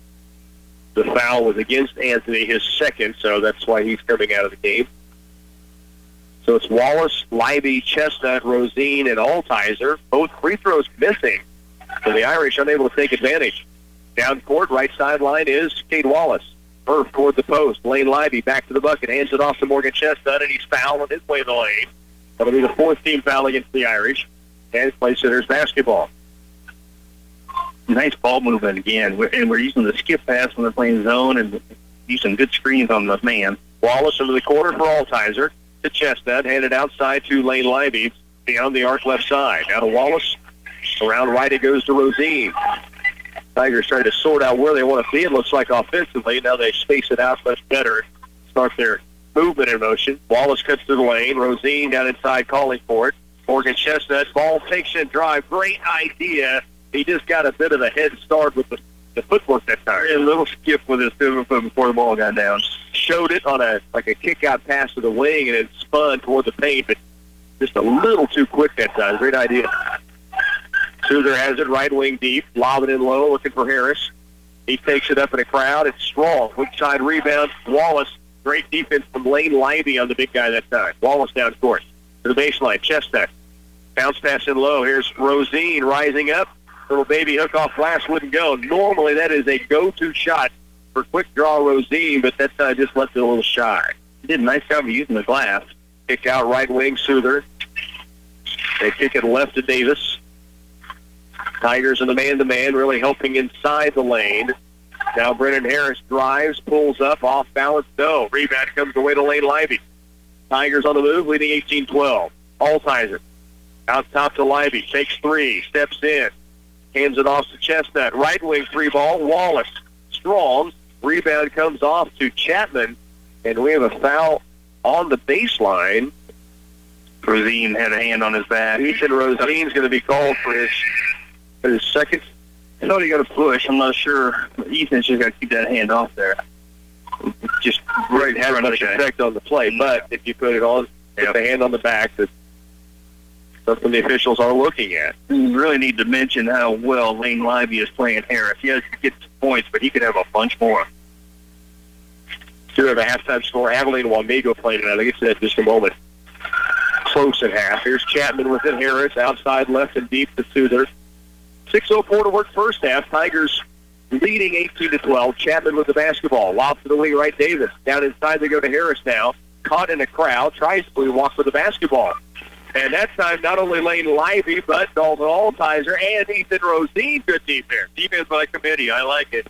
The foul was against Anthony, his second, so that's why he's coming out of the game. So it's Wallace, Libby, Chestnut, Rosine, and Altizer. Both free throws missing. So the Irish unable to take advantage. Down court, right sideline is Cade Wallace. Murph toward the post. Lane Libby back to the bucket. Hands it off to Morgan Chestnut, and he's fouled on his way to the lane. That'll be the 4th team foul against the Irish. And Clay Center's basketball. Nice ball movement again. We're using the skip pass when they're playing zone and using good screens on the man. Wallace into the corner for Altizer. To Chestnut, handed outside to Lane Libby. Beyond the arc left side. Now to Wallace. Around right it goes to Rosine. Tigers trying to sort out where they want to be. It looks like offensively. Now they space it out much better. Start their movement in motion. Wallace cuts to the lane. Rosine down inside calling for it. Morgan Chestnut, ball takes and drive. Great idea. He just got a bit of a head start with the footwork that time. A little skip with his pivot foot before the ball got down. Showed it on a kick-out pass to the wing, and it spun toward the paint, but just a little too quick that time. Great idea. Souther has it right wing deep, lob it in low, looking for Harris. He takes it up in a crowd. It's strong. Weak side rebound. Wallace, great defense from Lane Libby on the big guy that time. Wallace down court to the baseline. Chestnut. Bounce pass in low. Here's Rosine rising up. Little baby hook off glass wouldn't go. Normally that is a go-to shot for quick draw Rosine, but that time just left it a little shy. He did a nice job of using the glass. Kick out right wing Souther. They kick it left to Davis. Tigers in the man-to-man, really helping inside the lane. Now Brennan Harris drives, pulls up, off balance, no. Rebound comes away to Lane Libby. Tigers on the move, leading 18-12. Altizer out top to Libby, takes 3, steps in, hands it off to Chestnut. Right wing 3 ball, Wallace. Strong. Rebound comes off to Chapman, and we have a foul on the baseline. Rosine had a hand on his back. Ethan Rosine's going to be called for his second. I thought he got a push. I'm not sure. Ethan's just got to keep that hand off there. Just right, has much effect on the play. But if you put it on, with the hand on the back, that's something the officials are looking at. We really need to mention how well Lane Libby is playing Harris. Yes, he gets points, but he could have a bunch more. Two have a halftime score. Abilene Wamego playing tonight. I think it's in just a moment. Close at half. Here's Chapman with it. Harris outside left and deep to Souther. 6:04 to work first half. Tigers leading 18-12. Chapman with the basketball. Lob to the wing right, Davis. Down inside they go to Harris now. Caught in a crowd. Tries to walk with the basketball. And that time, not only Lane Libby, but Dalton Altizer and Ethan Rosine. Good defense. Defense by committee. I like it.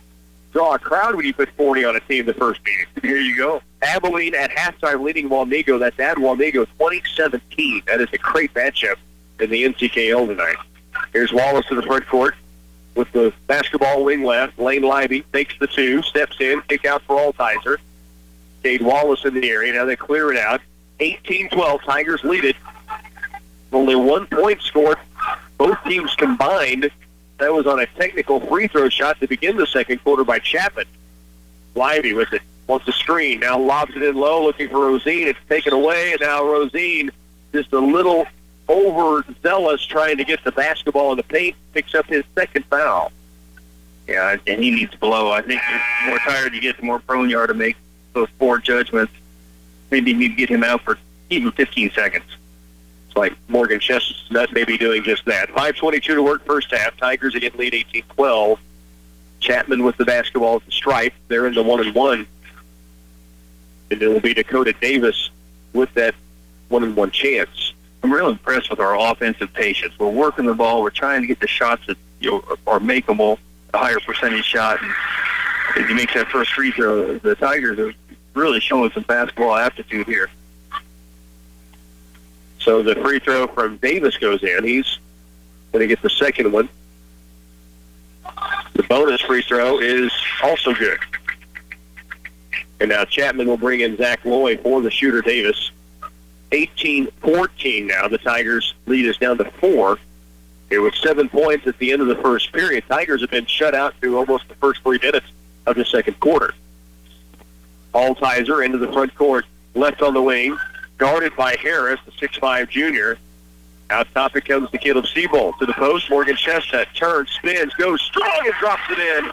Draw a crowd when you put 40 on a team the first meeting. Here you go. Abilene at halftime leading Wamego. That's at Wamego 2017. That is a great matchup in the NCKL tonight. Here's Wallace to the front court with the basketball wing left. Lane Libby takes the 2, steps in, kick out for Altizer. Cade Wallace in the area. Now they clear it out. 18-12. Tigers lead it. Only 1 point scored. Both teams combined. That was on a technical free throw shot to begin the second quarter by Chapman. Lively with it. Wants the screen. Now lobs it in low, looking for Rosine. It's taken away, and now Rosine just a little overzealous trying to get the basketball in the paint. Picks up his second foul. Yeah, and he needs to blow. I think the more tired you get, the more prone you are to make those poor judgments. Maybe you need to get him out for even 15 seconds. It's like Morgan Chestnut may be doing just that. 5:22 to work first half. Tigers again lead 18-12. Chapman with the basketball at the stripe. They're in the 1-and-1. And it will be Dakota Davis with that 1-and-1 chance. I'm real impressed with our offensive patience. We're working the ball. We're trying to get the shots that are makeable, a higher percentage shot. And if he makes that first free throw, the Tigers are really showing some basketball aptitude here. So the free throw from Davis goes in. He's going to get the second one. The bonus free throw is also good. And now Chapman will bring in Zach Loy for the shooter Davis. 18-14 now. The Tigers' lead is down to 4. It was 7 points at the end of the first period. Tigers have been shut out through almost the first 3 minutes of the second quarter. Altizer into the front court, left on the wing, guarded by Harris, the 6'5 junior. Out top it comes to Caleb Seabold. To the post, Morgan Chestnut turns, spins, goes strong and drops it in.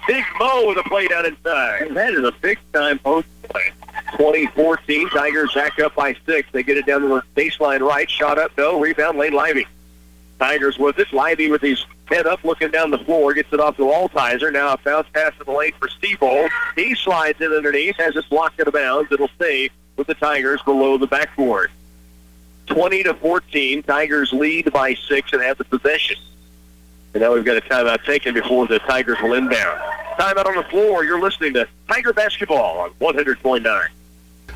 Big Mo with a play down inside. And that is a big-time post play. 20-14, Tigers back up by 6. They get it down to the baseline right. Shot up, no. Rebound, Lane Lively. Tigers with it. Lively with his head up looking down the floor. Gets it off to Altizer. Now a bounce pass to the lane for Seabold. He slides in underneath. Has it blocked out of bounds. It'll stay with the Tigers below the backboard. 20-14. Tigers lead by 6 and have the possession. And now we've got a timeout taken before the Tigers will inbound. Timeout on the floor. You're listening to Tiger Basketball on 100.9.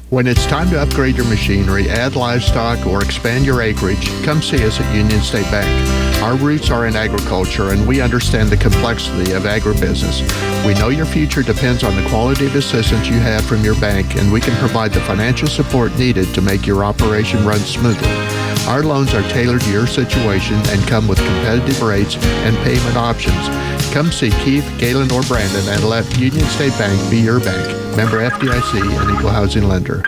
When it's time to upgrade your machinery, add livestock, or expand your acreage, come see us at Union State Bank. Our roots are in agriculture, and we understand the complexity of agribusiness. We know your future depends on the quality of assistance you have from your bank, and we can provide the financial support needed to make your operation run smoothly. Our loans are tailored to your situation and come with competitive rates and payment options. Come see Keith, Galen, or Brandon and let Union State Bank be your bank. Member FDIC and equal housing lender.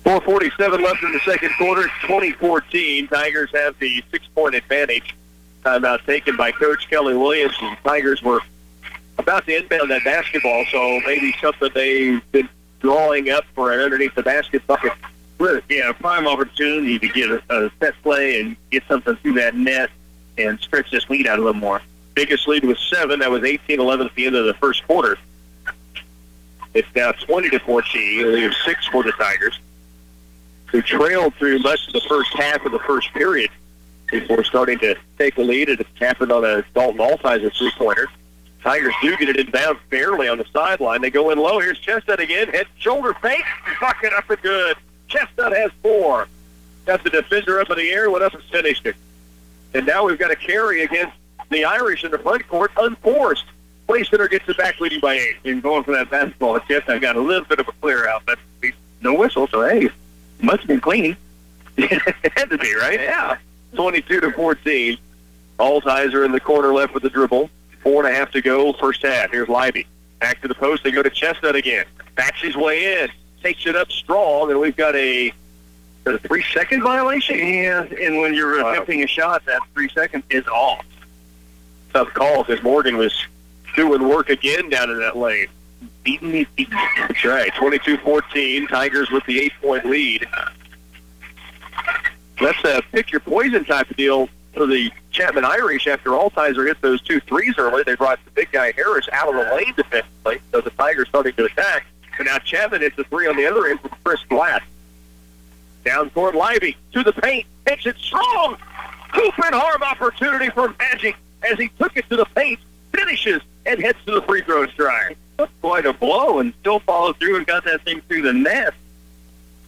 4:47 left in the second quarter. 20-14. Tigers have the 6-point advantage. Timeout taken by Coach Kelly Williams. And Tigers were about to inbound that basketball, so maybe something they've been drawing up for an underneath the basket bucket. Yeah, prime opportunity to get a set play and get something through that net and stretch this lead out a little more. Biggest lead was 7. That was 18-11 at the end of the first quarter. It's now 20-14. A lead of 6 for the Tigers, who trailed through much of the first half of the first period before starting to take the lead. It happened on a Dalton Altizer three-pointer. Tigers do get it inbound barely on the sideline. They go in low. Here's Chestnut again. Head, shoulder fake. Bucket up and good. Chestnut has 4. Got the defender up in the air, went up and finished it. And now we've got a carry against the Irish in the front court, unforced. Play center gets it back, leading by 8. And going for that basketball, Chestnut got a little bit of a clear out, but no whistle, so hey, must have been clean. It had to be, right? Yeah. 22-14. Altizer in the corner left with the dribble. 4.5 to go, first half. Here's Lively. Back to the post. They go to Chestnut again. Backs his way in. Takes it up strong, and we've got a 3-second violation? Yeah, and when you're attempting a shot, that 3 seconds is off. Tough call because Morgan was doing work again down in that lane. Beating me. That's right. 22-14. Tigers with the 8-point lead. That's a pick-your-poison type of deal for the Chapman Irish. After Altizer hit those 2 threes early, they brought the big guy Harris out of the lane defensively, so the Tigers starting to attack. But now Chapman hits the 3 on the other end from Chris Glass. Down court, Lively to the paint. Takes it strong. Hoop and harm opportunity for Magic as he took it to the paint, finishes, and heads to the free throw strike. Quite a blow and still followed through and got that thing through the net.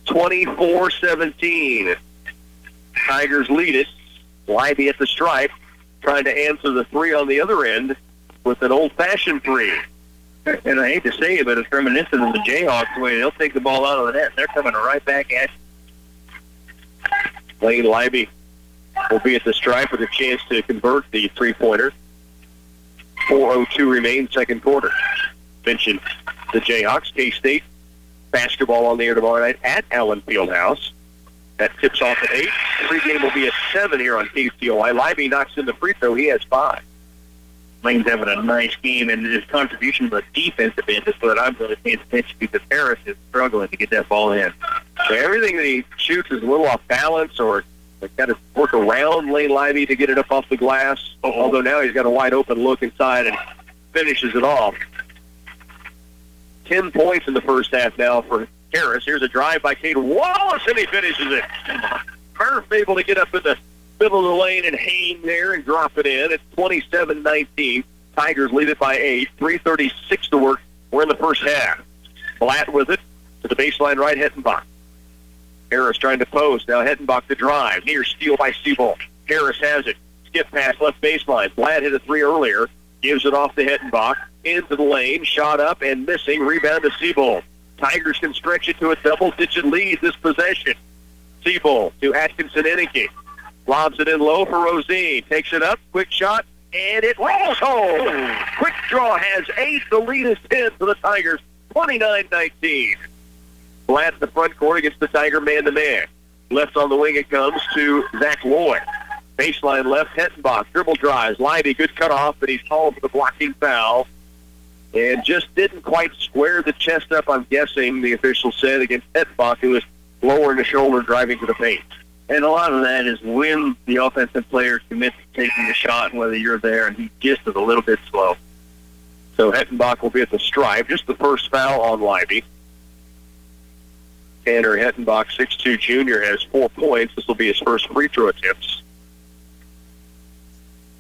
24-17. Tigers lead it. Lively at the stripe, trying to answer the 3 on the other end with an old-fashioned 3. And I hate to say it, but it's reminiscent of the Jayhawks, the way they'll take the ball out of the net, and they're coming right back at you. Lane Libby will be at the stripe with a chance to convert the three-pointer. 4:02 remains, second quarter. Mentioned the Jayhawks. K-State basketball on the air tomorrow night at Allen Fieldhouse. That tips off at 8. The pregame will be at 7 here on KCLY. Libby knocks in the free throw. He has 5. Lane's having a nice game, and his contribution to the defensive end is what I'm really paying attention to, because Harris is struggling to get that ball in. So everything that he shoots is a little off balance, or they've got to work around Lane Libby to get it up off the glass. Although now he's got a wide open look inside and finishes it off. 10 points in the first half now for Harris. Here's a drive by Cade Wallace, and he finishes it. Murph able to get up in the middle of the lane and hang there and drop it in. It's 27-19. Tigers lead it by 8. 3:36 to work. We're in the first half. Blatt with it to the baseline right, Hettenbach. Harris trying to post. Now Hettenbach to drive. Near steal by Siebold. Harris has it. Skip pass left baseline. Blatt hit a 3 earlier. Gives it off to Hettenbach. Into the lane. Shot up and missing. Rebound to Siebold. Tigers can stretch it to a double-digit lead this possession. Siebold to Atkinson-Eneke. Lobs it in low for Rosine. Takes it up. Quick shot. And it rolls home. Quick draw has 8. The lead is 10 for the Tigers. 29-19. Blatt in the front court against the Tiger man-to-man. Left on the wing it comes to Zach Lloyd. Baseline left, Hettenbach. Dribble drives. Libby, good cutoff, but he's called for the blocking foul. And just didn't quite square the chest up, I'm guessing, the official said, against Hettenbach, who was lowering the shoulder driving to the paint. And a lot of that is when the offensive player commits to taking the shot, and whether you're there, and he just is a little bit slow. So Hettenbach will be at the stripe. Just the first foul on Libby. Tanner Hettenbach, 6'2 junior, has 4 points. This will be his first free throw attempts.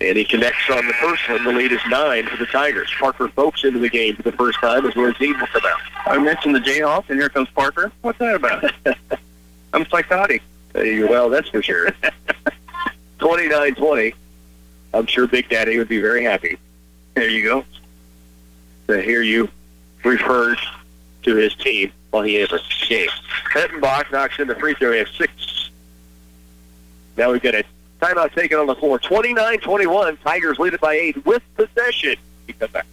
And he connects on the first one. The lead is 9 for the Tigers. Parker Folks into the game for the first time as Rosine will come out. I mentioned the Jayhawks, and here comes Parker. What's that about? I'm psychotic. Well, that's for sure. 29-20. I'm sure Big Daddy would be very happy. There you go. To hear you refer to his team while he has a game. Hettenbach knocks in the free throw. He has 6. Now we've got a timeout taken on the floor. 29-21. Tigers lead it by 8 with possession. We come back.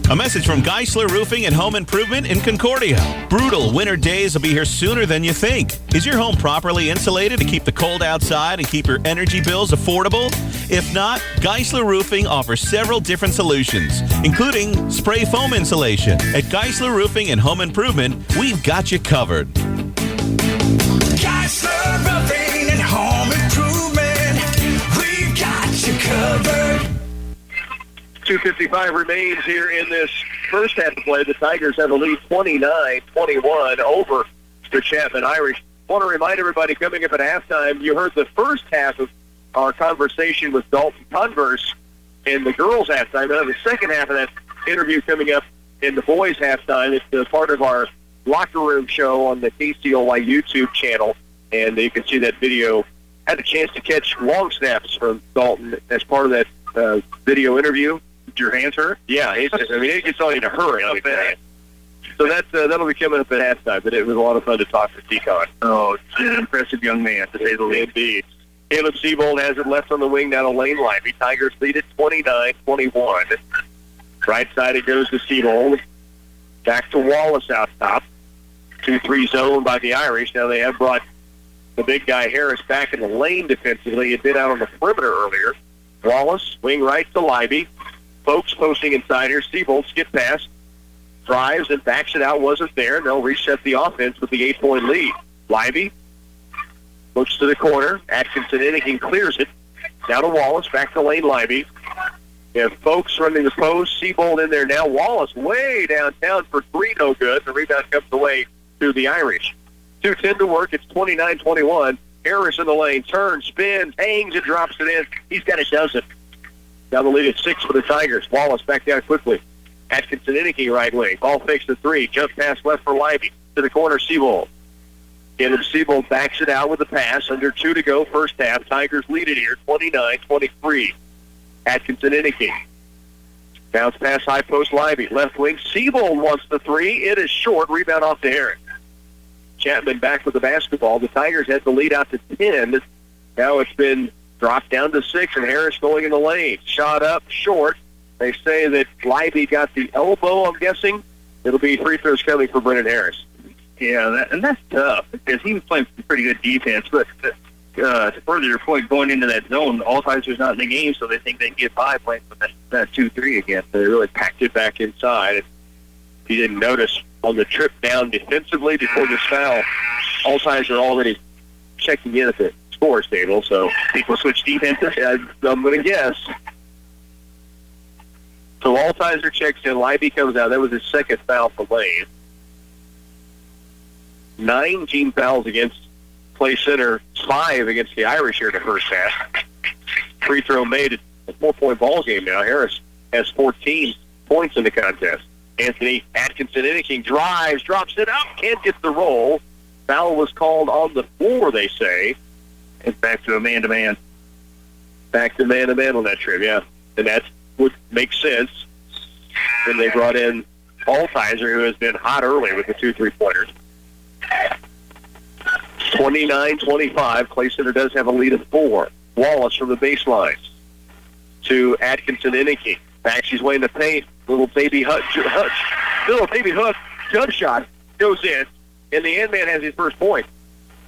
A message from Geisler Roofing and Home Improvement in Concordia. Brutal winter days will be here sooner than you think. Is your home properly insulated to keep the cold outside and keep your energy bills affordable? If not, Geisler Roofing offers several different solutions, including spray foam insulation. At Geisler Roofing and Home Improvement, we've got you covered. Geisler Roofing and Home Improvement, we've got you covered. 2:55 remains here in this first half of play. The Tigers have a lead 29-21 over the Chapman Irish. I want to remind everybody coming up at halftime, you heard the first half of our conversation with Dalton Converse in the girls' halftime. And the second half of that interview coming up in the boys' halftime. It's part of our locker room show on the KCLY YouTube channel. And you can see that video. Had a chance to catch long snaps from Dalton as part of that video interview. Did your hands hurt? Yeah, it gets on you in a hurry. So that'll be coming up at halftime, but it was a lot of fun to talk to Deacon. Oh, an impressive young man, to say the least. Indeed. Caleb Siebold has it left on the wing, now to Lane Libby. Tigers lead it 29-21. Right side it goes to Siebold. Back to Wallace out top. 2-3 zone by the Irish. Now they have brought the big guy Harris back in the lane defensively. He had been out on the perimeter earlier. Wallace, wing right to Libby. Folks posting inside here. Siebold skip pass. Drives and backs it out. Wasn't there. They'll reset the offense with the 8-point lead. Libby looks to the corner. Atkinson-Eneke clears it. Now to Wallace. Back to Lane Libby. You have Folks running the post. Siebold in there now. Wallace way downtown for 3. No good. The rebound comes away to the Irish. 2:10 to work. It's 29-21. Harris in the lane. Turns, spins, hangs, and drops it in. He's got a dozen. Now the lead is 6 for the Tigers. Wallace back down quickly. Atkinson-Eneke right wing. Ball fakes the 3. Jump pass left for Libby. To the corner, Siebold. Caleb Siebold backs it out with the pass. Under 2 to go, first half. Tigers lead it here, 29-23. Atkinson-Eneke Bounce pass, high post, Libby. Left wing, Siebold wants the three. It is short. Rebound off to Harris. Chapman back with the basketball. The Tigers had the lead out to 10. Now it's been dropped down to 6, and Harris going in the lane. Shot up, short. They say that Libby got the elbow, I'm guessing. It'll be free throws coming for Brennan Harris. Yeah, that's tough because he was playing some pretty good defense. But to further your point, going into that zone, Altheiser's not in the game, so they think they can get by playing with that 2-3 again. So they really packed it back inside. If you didn't notice, on the trip down defensively before this foul, Altheiser already checking in at the scores table, so people switch defenses. I'm going to guess. So Altheiser checks in, Libby comes out. That was his second foul for Lane. 9 team fouls against Clay Center, 5 against the Irish here in the first half. Free throw made. It's a 4-point ball game now. Harris has 14 points in the contest. Anthony Atkinson-Inniking drives, drops it up, can't get the roll. Foul was called on the floor, they say. It's back to a man-to-man. Back to man-to-man on that trip, yeah. And that would make sense. Then they brought in Altheiser, who has been hot early with the 2 3-pointers. 29-25. Clay Center does have a lead of 4. Wallace from the baseline to Atkinson-Inniking. Backs his way in the paint. Little baby hook jump shot goes in, and the end man has his first point.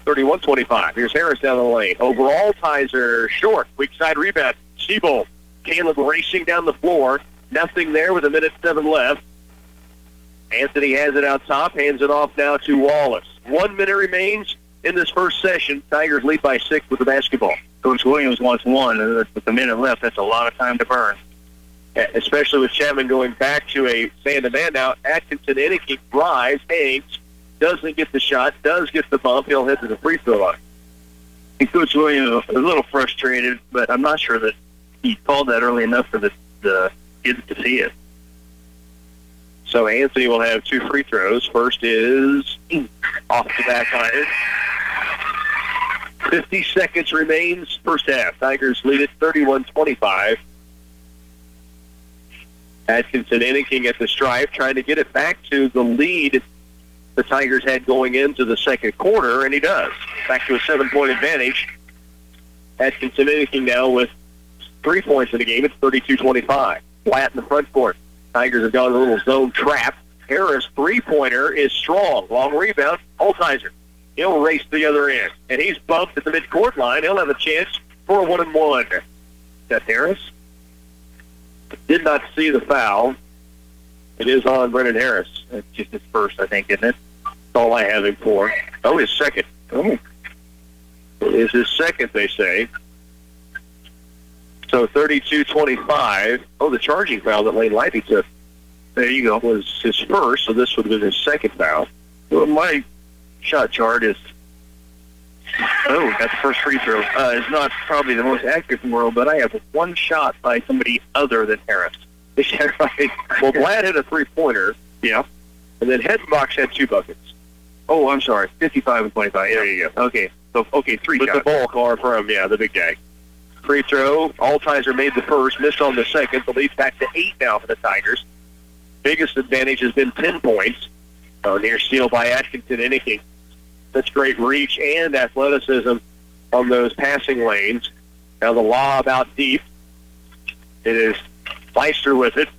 31-25. Here's Harris down the lane. Over Altheiser, short. Weak side rebound. Siebold. Caleb racing down the floor. Nothing there with 1:07 left. Anthony has it out top. Hands it off now to Wallace. 1 minute remains in this first session. Tigers lead by 6 with the basketball. Coach Williams wants 1, and with a minute left, that's a lot of time to burn. Especially with Chapman going back to a man-to-man now. Atkinson-Inniking drives, hangs, doesn't get the shot, does get the bump. He'll head to the free throw line. And Coach Williams is a little frustrated, but I'm not sure that he called that early enough for the kids to see it. So Anthony will have 2 free throws. First is off the back iron. 50 seconds remains first half. Tigers lead it 31-25. Atkinson-Inniking at the stripe, trying to get it back to the lead the Tigers had going into the second quarter, and he does. Back to a 7-point advantage. Atkinson-Inniking now with 3 points in the game. It's 32-25. Flat in the front court. Tigers have gone a little zone trap. Harris' 3-pointer is strong. Long rebound. Altheiser. He'll race the other end. And he's bumped at the midcourt line. He'll have a chance for a 1-and-1. That's Harris. Did not see the foul. It is on Brennan Harris. That's just his first, I think, isn't it? That's all I have him for. Oh, his second. Oh. It is his second, they say. So 32-25. Oh, the charging foul that Lane Libby took. There you go. Was his first, so this would have been his second foul. Well, my shot chart is... Oh, that's the first free throw. It's not probably the most accurate in the world, but I have 1 shot by somebody other than Harris. Is that right? Well, Vlad had a 3-pointer. Yeah. And then Hettenbach had 2 buckets. Oh, I'm sorry. 55-25. There you go. Okay. So, 3 But shots. the bulk are from, the big guy. Free throw. Altheiser made the first, missed on the second. The lead's back to 8 now for the Tigers. Biggest advantage has been 10 points. Near steal by Atkinson-Inniking. Such great reach and athleticism on those passing lanes. Now the lob out deep. It is Fleister with it.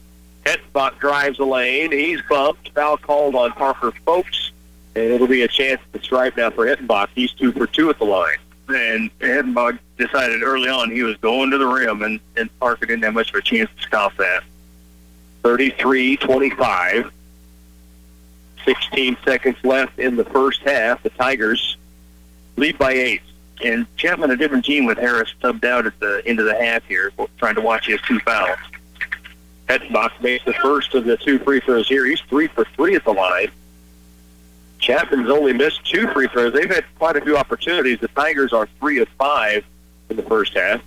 Hettenbach drives the lane. He's bumped. Foul called on Parker Folks. And it'll be a chance at the stripe now for Hettenbach. He's 2 for 2 at the line. And Hettenbach decided early on he was going to the rim, and Parker didn't have much of a chance to stop that. 33-25. 16 seconds left in the first half. The Tigers lead by 8. And Chapman, a different team with Harris subbed out at the end of the half here, trying to watch his 2 fouls. Hettenbach makes the first of the 2 free throws here. He's 3 for 3 at the line. Chapman's only missed 2 free throws. They've had quite a few opportunities. The Tigers are 3 of 5 in the first half.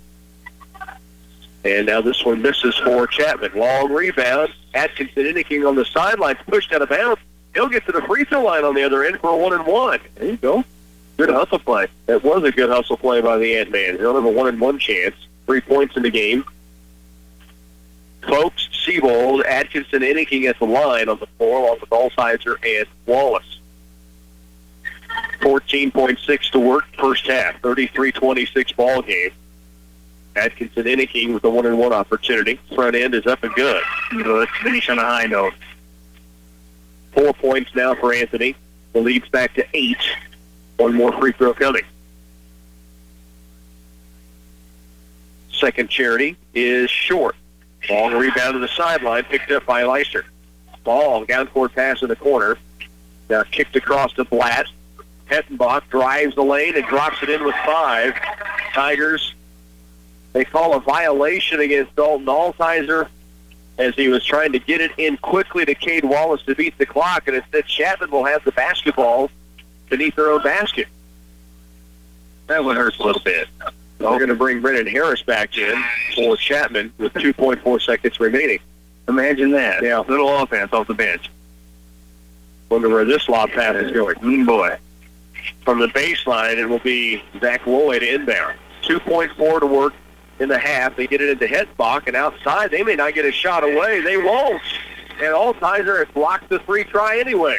And now this one misses for Chapman. Long rebound. Atkinson-Inniking on the sidelines, pushed out of bounds. He'll get to the free throw line on the other end for a 1-and-1. There you go. Good hustle play. That was a good hustle play by the Ant-Man. He'll have a 1-and-1 chance. 3 points in the game. Folks Seabold, Atkinson, Inniking at the line on the floor, along with Altizer and Wallace. 14.6 to work first half, 33-26 ball game. Atkinson, Inniking with a 1-and-1 opportunity. Front end is up and good. Let's finish on a high note. 4 points now for Anthony. The lead's back to 8. One more free throw coming. Second charity is short. Long rebound to the sideline, picked up by Leister. Ball, down-court pass in the corner. Now kicked across to Blatt. Hettenbach drives the lane and drops it in with 5. Tigers, they call a violation against Dalton Altizer as he was trying to get it in quickly to Cade Wallace to beat the clock, and instead Chapman will have the basketball beneath their own basket. That one hurts a little bit. We're going to bring Brennan Harris back in for Chapman with 2.4 seconds remaining. Imagine that. Yeah. Little offense off the bench. Wonder where this lob pass is going. Boy. From the baseline, it will be Zach Lloyd inbound. 2.4 to work in the half. They get it into Hettenbach, and outside, they may not get a shot away. They won't. And Altizer has blocked the free try anyway.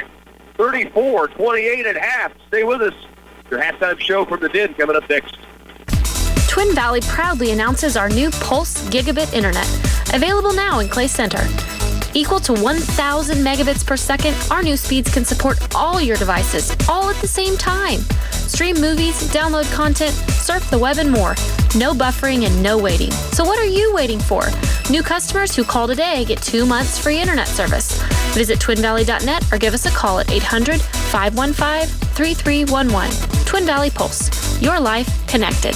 34-28 at half. Stay with us. Your halftime show from the Den coming up next. Twin Valley proudly announces our new Pulse Gigabit Internet, available now in Clay Center. Equal to 1,000 megabits per second, our new speeds can support all your devices, all at the same time. Stream movies, download content, surf the web, and more. No buffering and no waiting. So what are you waiting for? New customers who call today get 2 months free internet service. Visit twinvalley.net or give us a call at 800-515-3311. Twin Valley Pulse. Your life connected.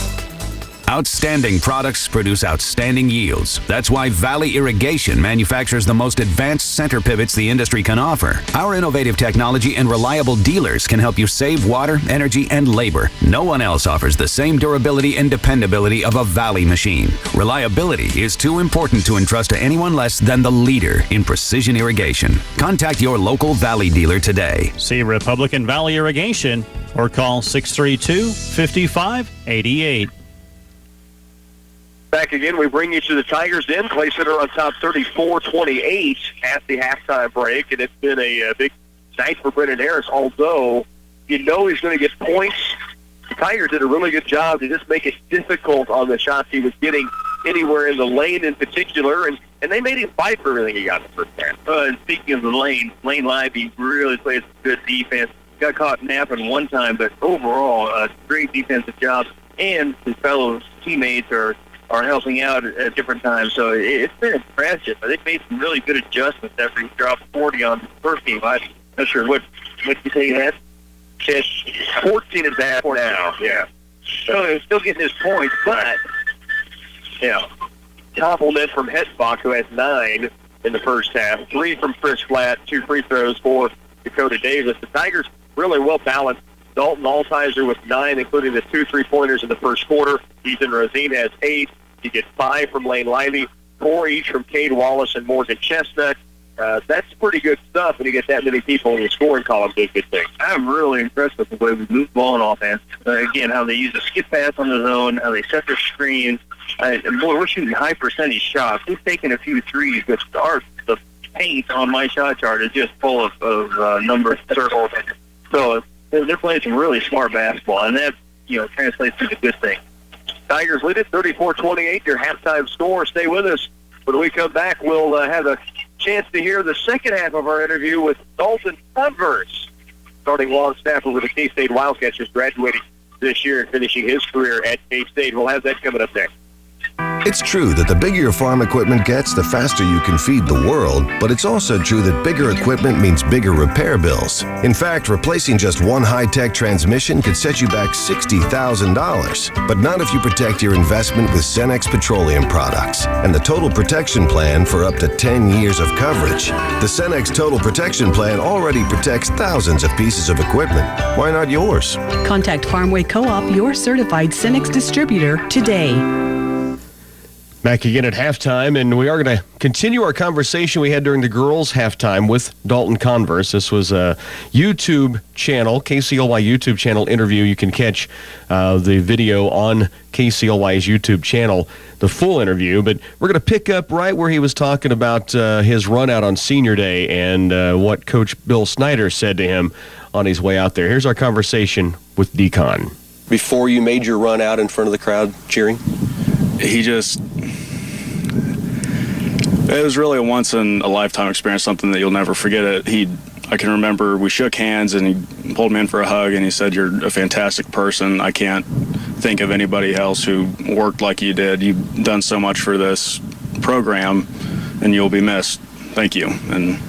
Outstanding products produce outstanding yields. That's why Valley Irrigation manufactures the most advanced center pivots the industry can offer. Our innovative technology and reliable dealers can help you save water, energy, and labor. No one else offers the same durability and dependability of a Valley machine. Reliability is too important to entrust to anyone less than the leader in precision irrigation. Contact your local Valley dealer today. See Republican Valley Irrigation or call 632-5588. Back again, we bring you to the Tigers Den. Clay Center on top 34-28 at the halftime break, and it's been a big night for Brennan Harris, although you know he's going to get points. The Tigers did a really good job to just make it difficult on the shots he was getting anywhere in the lane in particular, and they made him fight for everything he got in the first half. And speaking of the lane Lively really plays good defense. Got caught napping one time, but overall, a great defensive job, and his fellow teammates are helping out at different times. So it's been impressive. They made some really good adjustments after he dropped 40 on the first game. I'm not sure what you say he had. 14 at that for now. Yeah. So he's still getting his points, but compliment from Hettenbach, who has 9 in the first half. 3 from Chris Flatt, 2 free throws for Dakota Davis. The Tigers really well balanced. Dalton Altizer with 9, including the 2 3-pointers in the first quarter. Ethan Rosine has 8. You get 5 from Lane Lively, 4 each from Cade Wallace and Morgan Chestnut. That's pretty good stuff when you get that many people in the scoring column. Good thing. I'm really impressed with the way we move the ball on offense. Again, how they use the skip pass on the zone, how they set their screens. Boy, we're shooting high percentage shots. We've taken a few threes, but the paint on my shot chart is just full of number of circles. So they're playing some really smart basketball, and that translates to a good thing. Tigers lead it 34-28, your halftime score. Stay with us. When we come back, we'll have a chance to hear the second half of our interview with Dalton Converse, starting long snapper with the K-State Wildcats, just graduating this year and finishing his career at K-State. We'll have that coming up next. It's true that the bigger your farm equipment gets, the faster you can feed the world, but it's also true that bigger equipment means bigger repair bills. In fact, replacing just one high-tech transmission could set you back $60,000, but not if you protect your investment with Cenex Petroleum products and the Total Protection Plan for up to 10 years of coverage. The Cenex Total Protection Plan already protects thousands of pieces of equipment. Why not yours? Contact Farmway Co-op, your certified Cenex distributor, today. Back again at halftime, and we are going to continue our conversation we had during the girls' halftime with Dalton Converse. This was a YouTube channel, KCLY YouTube channel interview. You can catch the video on KCLY's YouTube channel, the full interview. But we're going to pick up right where he was talking about his run out on Senior Day and what Coach Bill Snyder said to him on his way out there. Here's our conversation with Decon. Before you made your run out in front of the crowd cheering? It was really a once-in-a-lifetime experience, something that you'll never forget. I can remember we shook hands, and he pulled me in for a hug, and he said, "You're a fantastic person. I can't think of anybody else who worked like you did. You've done so much for this program, and you'll be missed. Thank you." And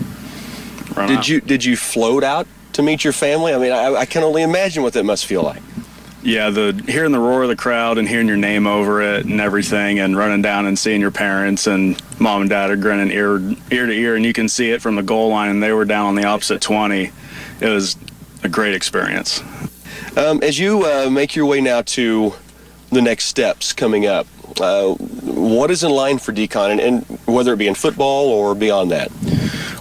Did you float out to meet your family? I mean, I can only imagine what that must feel like. Yeah, hearing the roar of the crowd and hearing your name over it and everything, and running down and seeing your parents and mom and dad are grinning ear to ear, and you can see it from the goal line, and they were down on the opposite 20. It was a great experience. As you make your way now to the next steps coming up, what is in line for Decon, and whether it be in football or beyond that?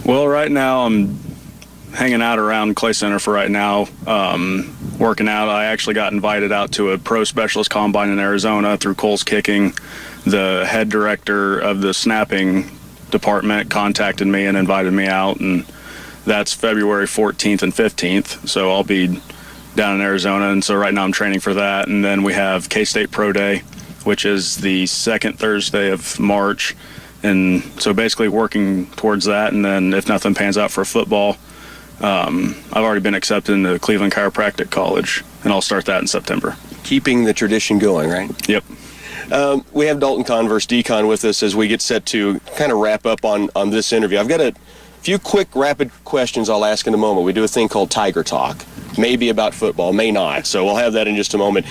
Well, right now I'm hanging out around Clay Center for right now, working out. I actually got invited out to a pro specialist combine in Arizona through Cole's Kicking. The head director of the snapping department contacted me and invited me out, and that's February 14th and 15th, so I'll be down in Arizona. And so right now I'm training for that, and then we have K-State Pro Day, which is the second Thursday of March, and so basically working towards that. And then if nothing pans out for football, I've already been accepted into Cleveland Chiropractic College, and I'll start that in September. Keeping the tradition going, right? Yep. We have Dalton Converse, Decon, with us as we get set to kind of wrap up on this interview. I've got a few quick, rapid questions I'll ask in a moment. We do a thing called Tiger Talk. Maybe about football, may not. So we'll have that in just a moment.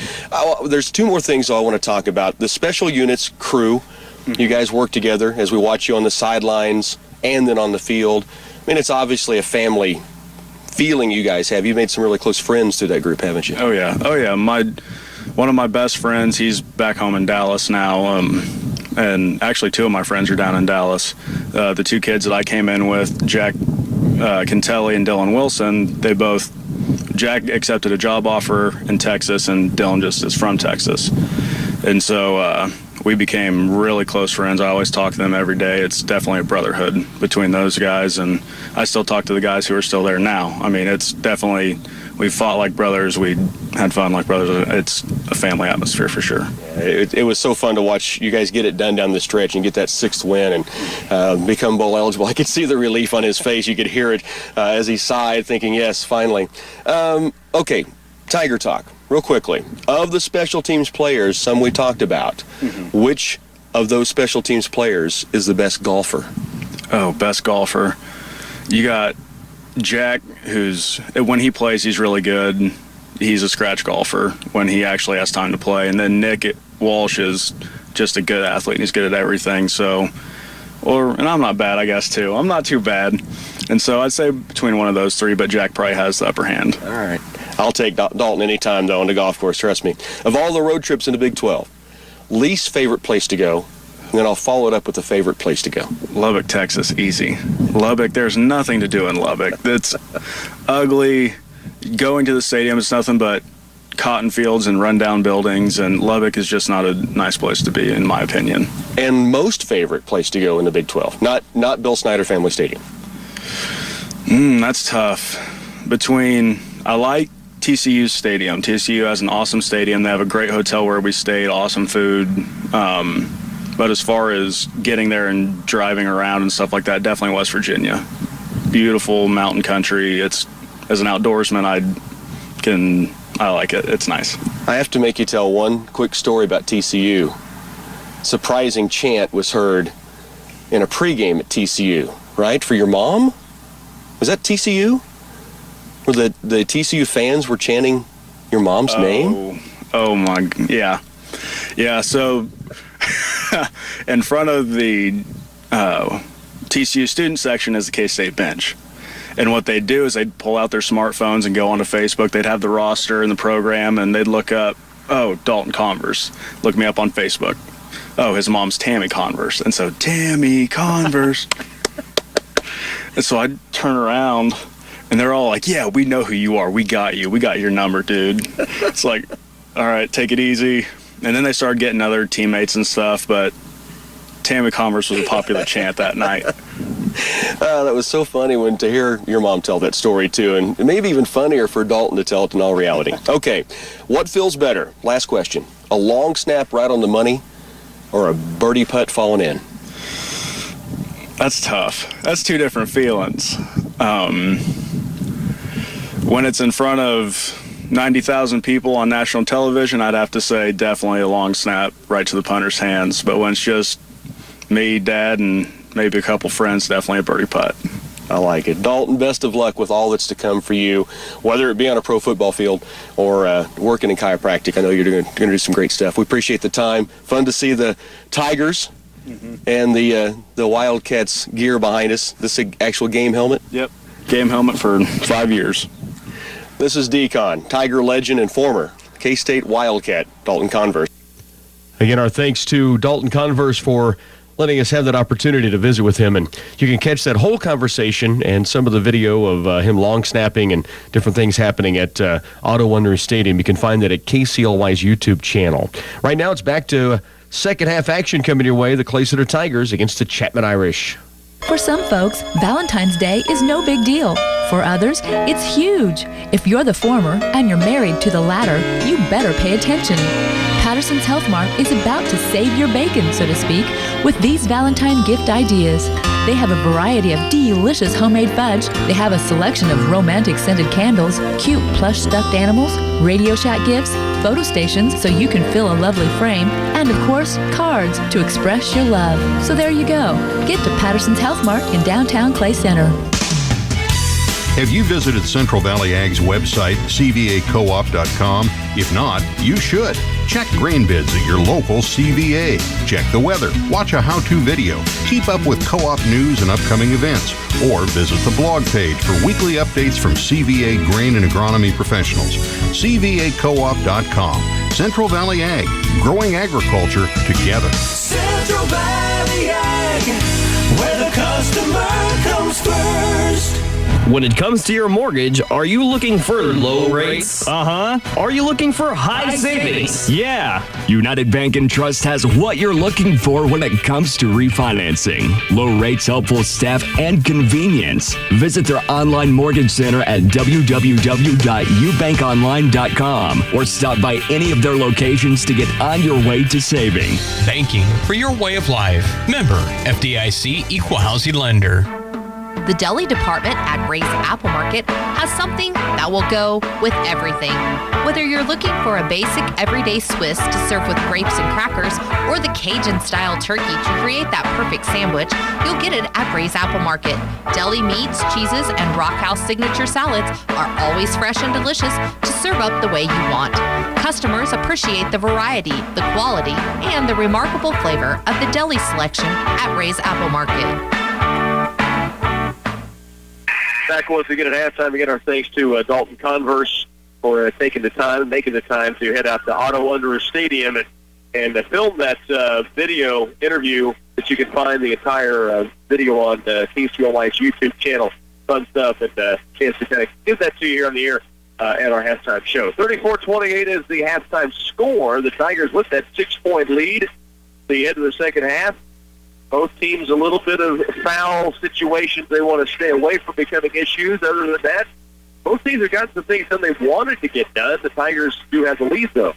There's two more things I want to talk about. The special units crew, you guys work together as we watch you on the sidelines and then on the field. I mean, it's obviously a family feeling you guys have. You've made some really close friends through that group, haven't you? Oh yeah. One of my best friends, he's back home in Dallas now, and actually two of my friends are down in Dallas. The two kids that I came in with, Jack Kintelli and Dylan Wilson, Jack accepted a job offer in Texas, and Dylan just is from Texas. And so we became really close friends. I always talk to them every day. It's definitely a brotherhood between those guys, and I still talk to the guys who are still there now. I mean, it's definitely, we fought like brothers. We had fun like brothers. It's a family atmosphere for sure. It was so fun to watch you guys get it done down the stretch and get that sixth win and become bowl eligible. I could see the relief on his face. You could hear it as he sighed, thinking, yes, finally. Okay, Tiger Talk. Real quickly, of the special teams players, some we talked about, which of those special teams players is the best golfer? Oh, best golfer. You got Jack, when he plays, he's really good. He's a scratch golfer when he actually has time to play. And then Nick Walsh is just a good athlete, and he's good at everything. And I'm not bad, I guess, too. I'm not too bad. And so I'd say between one of those three, but Jack probably has the upper hand. All right. I'll take Dalton anytime, though, on the golf course, trust me. Of all the road trips in the Big 12, least favorite place to go, and then I'll follow it up with a favorite place to go. Lubbock, Texas, easy. Lubbock, there's nothing to do in Lubbock. It's ugly. Going to the stadium, it's nothing but cotton fields and rundown buildings, and Lubbock is just not a nice place to be, in my opinion. And most favorite place to go in the Big 12, not Bill Snyder Family Stadium. That's tough. I like TCU Stadium. TCU has an awesome stadium. They have a great hotel where we stayed, awesome food. But as far as getting there and driving around and stuff like that, definitely West Virginia. Beautiful mountain country. As an outdoorsman, I like it. It's nice. I have to make you tell one quick story about TCU. Surprising chant was heard in a pregame at TCU, right? For your mom? Was that TCU? Where the TCU fans were chanting your mom's name? Oh my, yeah. Yeah, so in front of the TCU student section is the K-State bench. And what they'd do is they'd pull out their smartphones and go onto Facebook. They'd have the roster and the program, and they'd look up, Dalton Converse. Look me up on Facebook. oh, his mom's Tammy Converse. And so, Tammy Converse. And so I turn around, and they're all like, yeah, we know who you are. We got you. We got your number, dude. It's like, all right, take it easy. And then they started getting other teammates and stuff, but Tammy Converse was a popular chant that night. That was so funny to hear your mom tell that story, too, and maybe even funnier for Dalton to tell it in all reality. Okay, what feels better? Last question. A long snap right on the money or a birdie putt falling in? That's tough. That's two different feelings. When it's in front of 90,000 people on national television, I'd have to say definitely a long snap right to the punter's hands. But when it's just me, Dad, and maybe a couple friends, definitely a birdie putt. I like it. Dalton, best of luck with all that's to come for you, whether it be on a pro football field or working in chiropractic. I know you're going to do some great stuff. We appreciate the time. Fun to see the Tigers and the Wildcats gear behind us. This is actual game helmet? Yep. Game helmet for 5 years. This is Decon, Tiger legend and former K-State Wildcat, Dalton Converse. Again, our thanks to Dalton Converse for letting us have that opportunity to visit with him. And you can catch that whole conversation and some of the video of him long snapping and different things happening at Otto Wanderers Stadium. You can find that at KCLY's YouTube channel. Right now, it's back to second half action coming your way. The Clay Center Tigers against the Chapman Irish. For some folks, Valentine's Day is no big deal. For others, it's huge. If you're the former and you're married to the latter, you better pay attention. Patterson's Health Mart is about to save your bacon, so to speak, with these Valentine gift ideas. They have a variety of delicious homemade fudge. They have a selection of romantic scented candles, cute plush stuffed animals, Radio Shack gifts, photo stations so you can fill a lovely frame, and of course, cards to express your love. So there you go. Get to Patterson's Health Mart in downtown Clay Center. Have you visited Central Valley Ag's website, cvacoop.com? If not, you should. Check grain bids at your local CVA. Check the weather. Watch a how-to video. Keep up with co-op news and upcoming events. Or visit the blog page for weekly updates from CVA grain and agronomy professionals. cvacoop.com. Central Valley Ag. Growing agriculture together. Central Valley Ag, where the customer comes first. When it comes to your mortgage, are you looking for low rates? Uh-huh. Are you looking for high savings? Yeah. United Bank and Trust has what you're looking for when it comes to refinancing. Low rates, helpful staff, and convenience. Visit their online mortgage center at www.ubankonline.com or stop by any of their locations to get on your way to saving. Banking for your way of life. Member FDIC Equal Housing Lender. The deli department at Ray's Apple Market has something that will go with everything. Whether you're looking for a basic everyday Swiss to serve with grapes and crackers or the Cajun-style turkey to create that perfect sandwich, you'll get it at Ray's Apple Market. Deli meats, cheeses, and Rockhouse signature salads are always fresh and delicious to serve up the way you want. Customers appreciate the variety, the quality, and the remarkable flavor of the deli selection at Ray's Apple Market. Back once again at halftime, again, our thanks to Dalton Converse for taking the time and making the time to head out to Otto Wanderers Stadium and film that video interview that you can find the entire video on KCLY's YouTube channel. Fun stuff, and chance to kind of give that to you here on the air at our halftime show. 34-28 is the halftime score. The Tigers with that 6-point lead at the end of the second half. Both teams a little bit of foul situations they want to stay away from becoming issues. Other than that, both teams have got some things that they've wanted to get done. The Tigers do have the lead, though.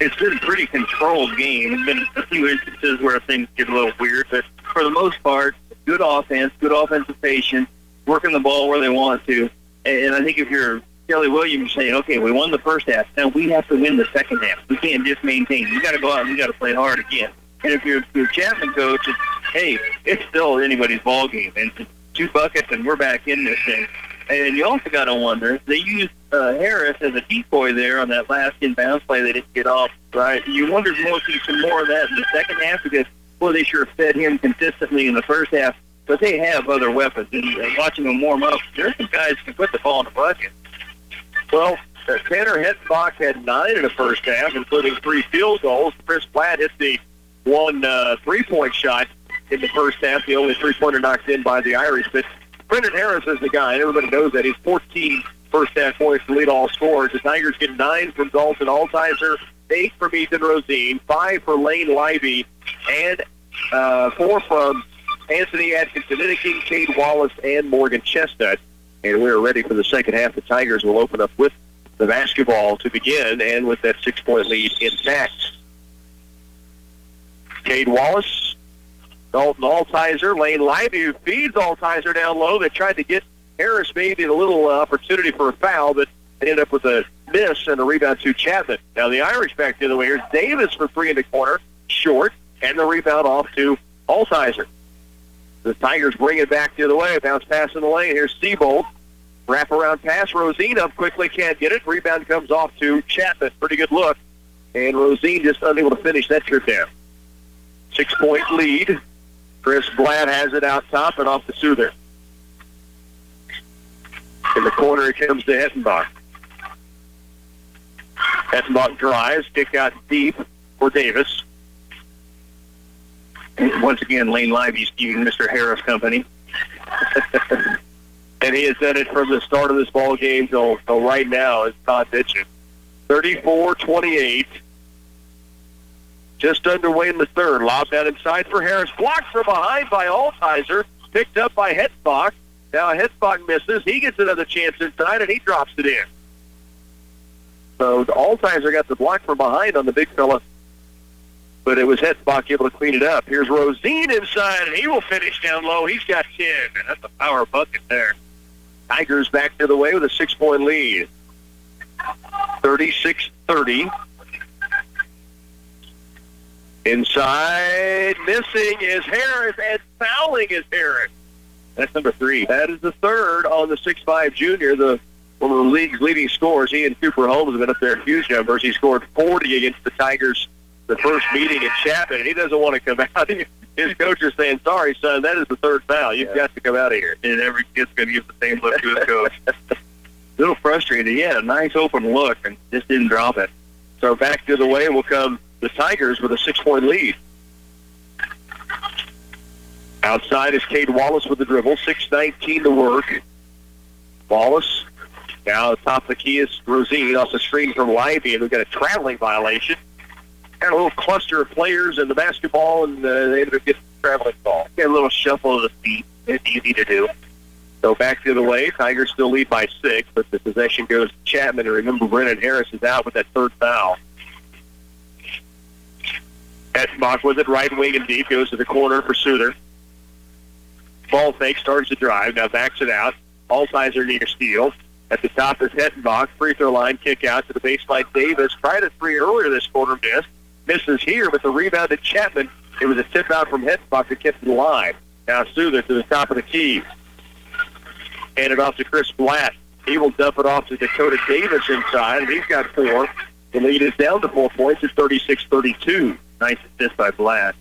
It's been a pretty controlled game. There's been a few instances where things get a little weird, but for the most part, good offense, good offensive patience, working the ball where they want to. And I think if you're Kelly Williams saying, okay, we won the first half, now we have to win the second half. We can't just maintain. We got to go out and we got to play hard again. And if you're Chapman coach, hey, it's still anybody's ball game, and it's 2 buckets, and we're back in this thing. And you also got to wonder, they used Harris as a decoy there on that last inbounds play they didn't get off, right? You wonder if we'll see some more of that in the second half because, well, they sure fed him consistently in the first half, but they have other weapons. And watching them warm up, there's some guys who can put the ball in the bucket. Well, Tanner Hettenbach had 9 in the first half, including 3 field goals. Chris Platt hit the one three-point shot in the first half. The only three-pointer knocked in by the Irish. But Brendan Harris is the guy, and everybody knows that. He's 14 first-half points to lead all scorers. The Tigers get 9 from Dalton Altizer, 8 from Ethan Rosine, 5 for Lane Livey, and 4 from Anthony Atkinson-Inniking, Cade Wallace, and Morgan Chestnut. And we're ready for the second half. The Tigers will open up with the basketball to begin, and with that 6-point lead intact. Cade Wallace, Dalton Altizer, Lane Livey, who feeds Altizer down low. They tried to get Harris maybe a little opportunity for a foul, but they ended up with a miss and a rebound to Chapman. Now the Irish back the other way. Here's Davis for 3 in the corner, short, and the rebound off to Altizer. The Tigers bring it back the other way. Bounce pass in the lane. Here's Seabold. Wrap-around pass. Rosine up quickly. Can't get it. Rebound comes off to Chapman. Pretty good look. And Rosine just unable to finish that trip down. 6-point lead. Chris Blatt has it out top and off to Souther. In the corner, it comes to Hettenbach. Hettenbach drives. Kick out deep for Davis. And once again, Lane Livey's giving Mr. Harris company. And he has done it from the start of this ball game till right now as Todd Ditchin. 34-28. Just underway in the third. Lobbed out inside for Harris. Blocked from behind by Altizer. Picked up by Hettenbach. Now Hettenbach misses. He gets another chance inside, and he drops it in. So Altizer got the block from behind on the big fella, but it was Hettenbach able to clean it up. Here's Rosine inside, and he will finish down low. He's got 10, and that's a power bucket there. Tigers back to the way with a 6-point lead. 36-30. Inside, missing is Harris, and fouling is Harris. That's number 3. That is the third on the 6'5 junior, one of the league's leading scorers. He and Cooper Holmes have been up there in huge numbers. He scored 40 against the Tigers the first meeting in Chapman, and he doesn't want to come out. His coach is saying, sorry, son, that is the third foul. You've got to come out of here. And every kid's going to give the same look to his coach. A little frustrated. He had a nice open look and just didn't drop it. So back to the way will come the Tigers with a 6-point lead. Outside is Cade Wallace with the dribble. 6:19 to work. Wallace. Now top of the key is Rosine off the screen from Livey, and we've got a traveling violation. Got a little cluster of players in the basketball, and they ended up getting a traveling ball. Got a little shuffle of the feet. It's easy to do. So back the other way. Tigers still lead by 6, but the possession goes to Chapman. And remember, Brennan Harris is out with that third foul. Hettenbach with it, right wing and deep, goes to the corner for Souther. Ball fake, starts to drive, now backs it out. Altizer near steal. At the top is Hettenbach. Free throw line, kick out to the baseline. Davis tried a 3 earlier this quarter, missed. Misses here, but the rebound to Chapman. It was a tip out from Hettenbach that kept it alive. Now Souther to the top of the key. Hand it off to Chris Blatt. He will dump it off to Dakota Davis inside, and he's got 4. The lead is down to 4 points. It's 36-32. Nice assist by Blatt.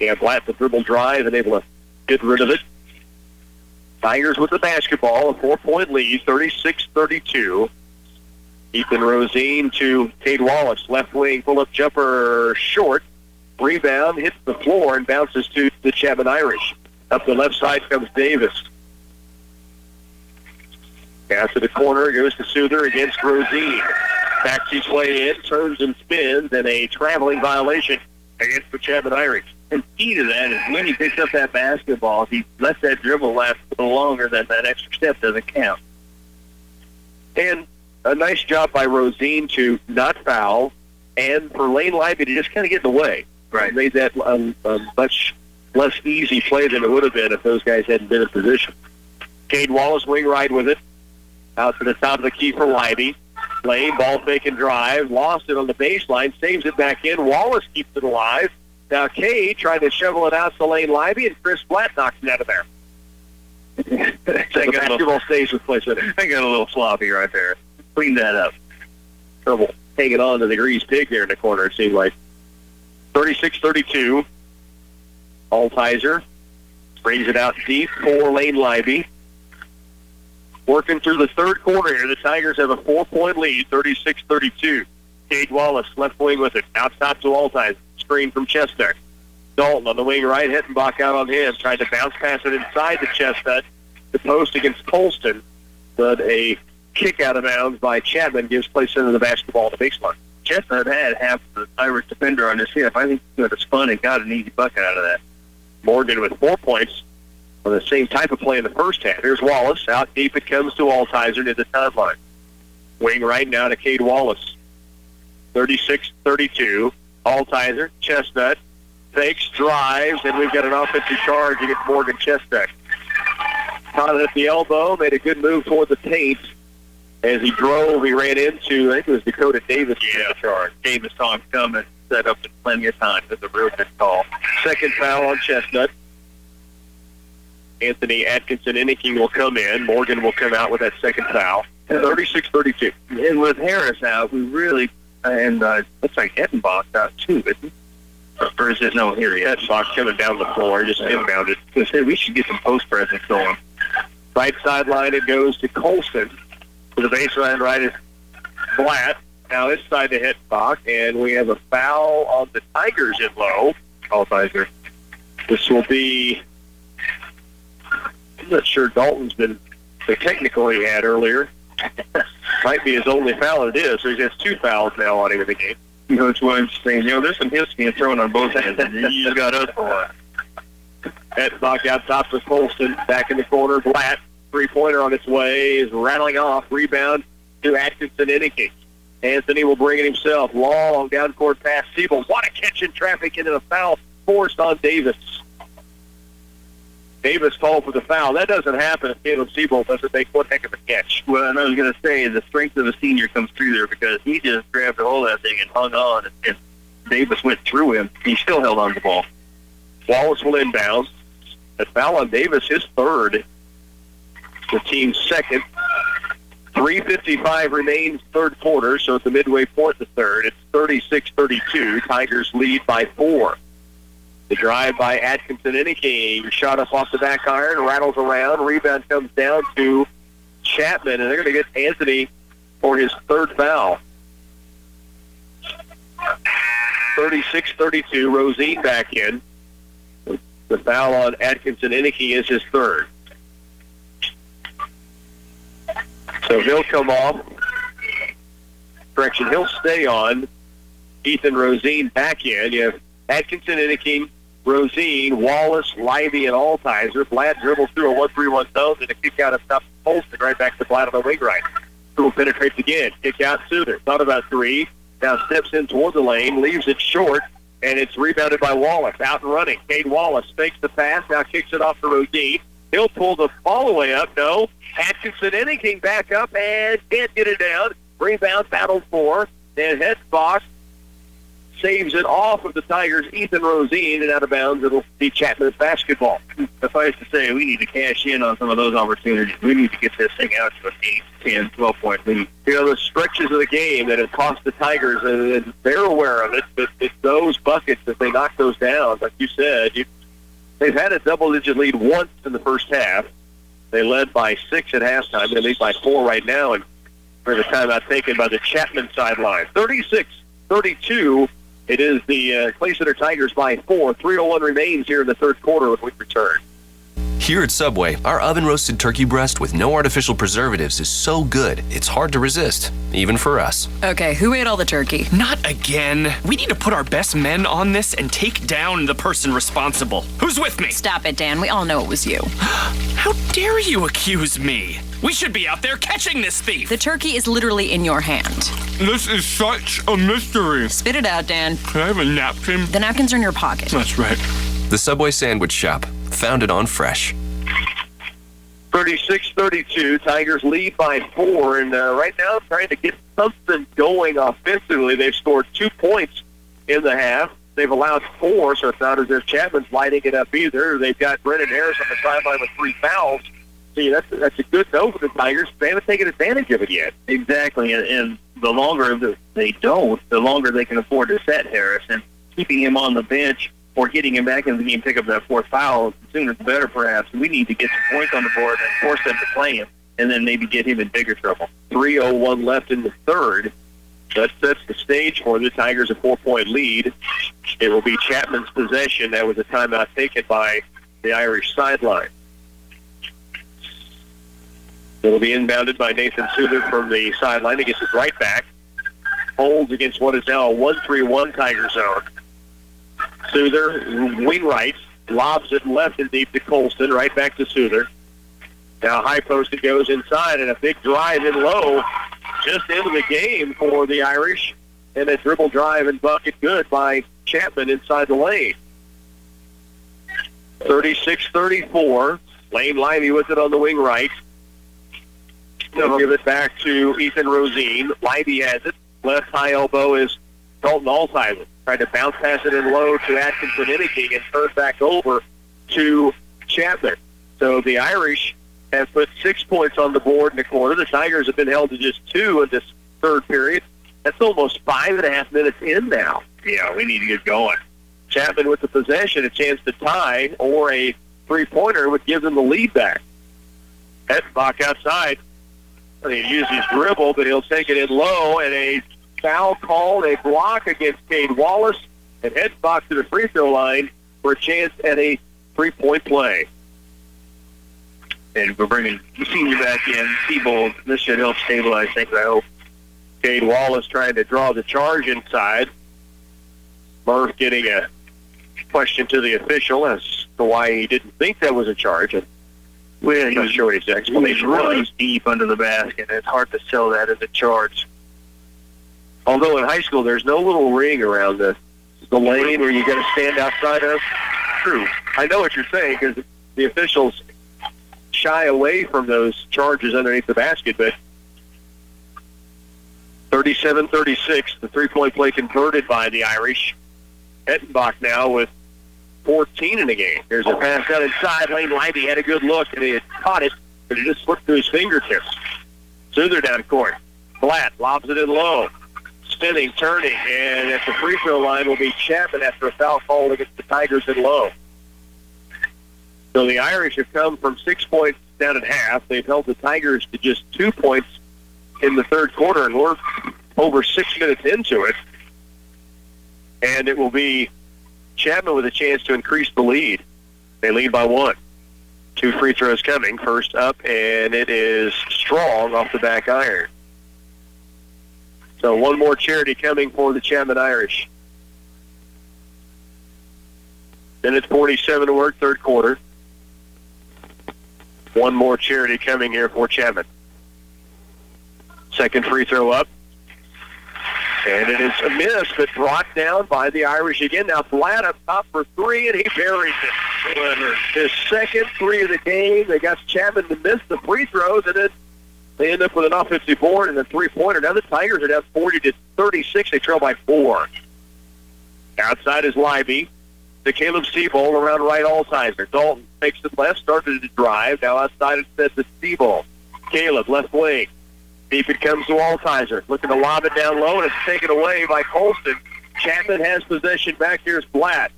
Yeah, Blatt the dribble drive and able to get rid of it. Tigers with the basketball, a 4-point lead, 36-32. Ethan Rosine to Cade Wallace, left wing, pull-up jumper short. Rebound, hits the floor, and bounces to the Chapman Irish. Up the left side comes Davis. Pass to the corner, goes to Souther against Rosine. Backs his way in, turns and spins, and a traveling violation against the Chapman Irish. And key to that is when he picks up that basketball, if he lets that dribble last a little longer, then that extra step doesn't count. And a nice job by Rosine to not foul, and for Lane Livey to just kind of get in the way. Right. Made that a much less easy play than it would have been if those guys hadn't been in position. Cade Wallace wing right with it. Out to the top of the key for Livey. Lane, ball fake and drive. Lost it on the baseline. Saves it back in. Wallace keeps it alive. Now Cade trying to shovel it out to Lane Livey, and Chris Blatt knocks it out of there. So the basketball stays with place with it. I got a little sloppy right there. Clean that up. Trouble hanging on to the greased pig there in the corner, it seemed like. 36-32. Altizer brings it out deep for Lane Livey. Working through the third quarter here, the Tigers have a 4-point lead, 36-32. Cade Wallace, left wing with it. Out top to Altizer. Screen from Chestnut. Dalton on the wing right, Hettenbach out on him, trying to bounce pass it inside the Chestnut. The post against Colston, but a kick out of bounds by Chapman gives Clay Center the basketball to baseline. Chestnut had half the Irish defender on his hip. I think he could have spun and got an easy bucket out of that. Morgan with 4 points on the same type of play in the first half. Here's Wallace. Out deep it comes to Altizer near the timeline. Wing right now to Cade Wallace. 36-32. Altizer, Chestnut, fakes, drives, and we've got an offensive charge against Morgan Chestnut. Caught it at the elbow, made a good move toward the paint. As he drove, he ran into, I think it was Dakota Davis. Charge. Davis saw him coming, set up in plenty of time. That's a real good call. Second foul on Chestnut. Anthony Atkinson-Inniking will come in. Morgan will come out with that second foul. 36-32. And with Harris out, we really, and looks like Hettenbach out too, isn't he? Or is it? No, here he is. Hettenbach coming down the floor, just inbounded. We should get some post presence going. Right sideline, it goes to Colston. To the baseline right is Blatt. Now it's side to Hettenbach, and we have a foul on the Tigers in low. Altizer. This will be, I'm not sure Dalton's been the technical he had earlier. Might be his only foul, it is. So he has 2 fouls now on him in the game. Coach Williams saying, there's some history in throwing on both ends. You just got us for it. Hettenbach out top for Colston. Back in the corner, Blatt. Three-pointer on its way is rattling off. Rebound to Atkinson-Inniking. Anthony will bring it himself. Long down court pass. Siebel. What a catch in traffic into the foul forced on Davis. Davis called for the foul. That doesn't happen if Caleb Siebel doesn't make one heck of a catch. Well, and I was going to say, the strength of the senior comes through there because he just grabbed a hold of that thing and hung on, and Davis went through him. He still held on to the ball. Wallace will inbound. The foul on Davis, his third. The team's second. 3:55 remains third quarter, so at the midway point the third. It's 36-32. Tigers lead by 4. The drive by Atkinson-Inniking. Shot up off the back iron, rattles around. Rebound comes down to Chapman, and they're going to get Anthony for his third foul. 36-32. Rosine back in. The foul on Atkinson-Inniking is his third. So he'll come off. Correction, he'll stay on. Ethan Rosine back in. You have Atkinson-Inniking, Rosine, Wallace, Livy, and Altizer. Blatt dribbles through a 1-3-1 zone and a kick out of top Polston right back to Blatt on the wing right. Who penetrates again. Kick out Suter. Thought about 3. Now steps in toward the lane, leaves it short, and it's rebounded by Wallace. Out and running. Cade Wallace fakes the pass, now kicks it off to Rosine. He'll pull the ball away up. No. Atkinson-Inniking back up and can't get it down. Rebound battle for. And Hettenbach saves it off of the Tigers. Ethan Rosine, and out of bounds. It'll be Chapman's basketball. Suffice to say, we need to cash in on some of those opportunities. We need to get this thing out to an 8, 10, 12-point lead. You know, the stretches of the game that have cost the Tigers, and they're aware of it, but it's those buckets that they knock those down. Like you said, they've had a double-digit lead once in the first half. They led by 6 at halftime. They lead by 4 right now, and for the timeout taken by the Chapman sideline. 36-32. It is the Clay Center Tigers by 4. 3:01 remains here in the third quarter when we return. Here at Subway, our oven-roasted turkey breast with no artificial preservatives is so good, it's hard to resist, even for us. Okay, who ate all the turkey? Not again. We need to put our best men on this and take down the person responsible. Who's with me? Stop it, Dan. We all know it was you. How dare you accuse me? We should be out there catching this thief. The turkey is literally in your hand. This is such a mystery. Spit it out, Dan. Can I have a napkin? The napkins are in your pocket. That's right. The Subway Sandwich Shop, founded on fresh. 36-32, Tigers lead by 4, and right now trying to get something going offensively. They've scored 2 points in the half. They've allowed 4, so it's not as if Chapman's lighting it up either. They've got Brennan Harris on the sideline with 3 fouls. See, that's a good note for the Tigers. They haven't taken advantage of it yet. Exactly, and the longer they don't, the longer they can afford to set Harris. And keeping him on the bench or getting him back in the game, pick up that 4th foul, the sooner the better perhaps. We need to get some points on the board and force them to play him, and then maybe get him in bigger trouble. 3:01 left in the third. That sets the stage for the Tigers a 4-point lead. It will be Chapman's possession. That was a timeout taken by the Irish sideline. It will be inbounded by Nathan Souther from the sideline. He gets it right back. Holds against what is now a 1-3-1 Tiger zone. Souther, wing right, lobs it left and deep to Colston, right back to Souther. Now high post, it goes inside, and a big drive in low, just into the game for the Irish, and a dribble drive and bucket good by Chapman inside the lane. 36-34. Lane Lively with it on the wing right. They'll give it back to Ethan Rosine. Lively has it. Left high elbow is Dalton Altizer. Tried to bounce pass it in low to Atkinson Inniking and turn back over to Chapman. So the Irish have put 6 points on the board in the quarter. The Tigers have been held to just 2 in this third period. That's almost 5.5 minutes in now. Yeah, we need to get going. Chapman with the possession, a chance to tie, or a three-pointer would give them the lead back. Hettenbach outside. He uses his dribble, but he'll take it in low, and a foul called, a block against Cade Wallace, and Hettenbach to the free throw line for a chance at a three-point play. And we're bringing the senior back in. Seabold, this should help stabilize things, I hope. Cade Wallace trying to draw the charge inside. Murph getting a question to the official as to why he didn't think that was a charge. Well, I'm not sure what his explanation really was. Deep under the basket. It's hard to sell that as a charge. Although in high school, there's no little ring around the lane where you got to stand outside of. True. I know what you're saying because the officials shy away from those charges underneath the basket, but 37-36, the three-point play converted by the Irish. Hettenbach now with 14 in the game. There's a pass out inside. Lane Lively had a good look, and he had caught it, but it just slipped through his fingertips. Souther down court. Blatt lobs it in low. Spinning, turning, and at the free throw line will be Chapman after a foul call against the Tigers in low. So the Irish have come from 6 points down at half. They've held the Tigers to just 2 points in the third quarter, and we're over 6 minutes into it. And it will be Chapman with a chance to increase the lead. They lead by 1. 2 free throws coming. First up, and it is strong off the back iron. So one more charity coming for the Chapman Irish. Minute 47 to work, third quarter. One more charity coming here for Chapman. Second free throw up. And it is a miss, but brought down by the Irish again. Now Blatt up top for 3, and he buries it. His second 3 of the game. They got Chapman to miss the free throws, and then they end up with an offensive board and a three-pointer. Now the Tigers are down 40-36. They trail by 4. Outside is Libby. To Caleb Seabold around right Altizer. Dalton takes it left, started to drive. Now outside instead to Seabold. Caleb, left wing. Deep it comes to Altizer. Looking to lob it down low, and it's taken away by Colston. Chapman has possession back. Here's Blatt.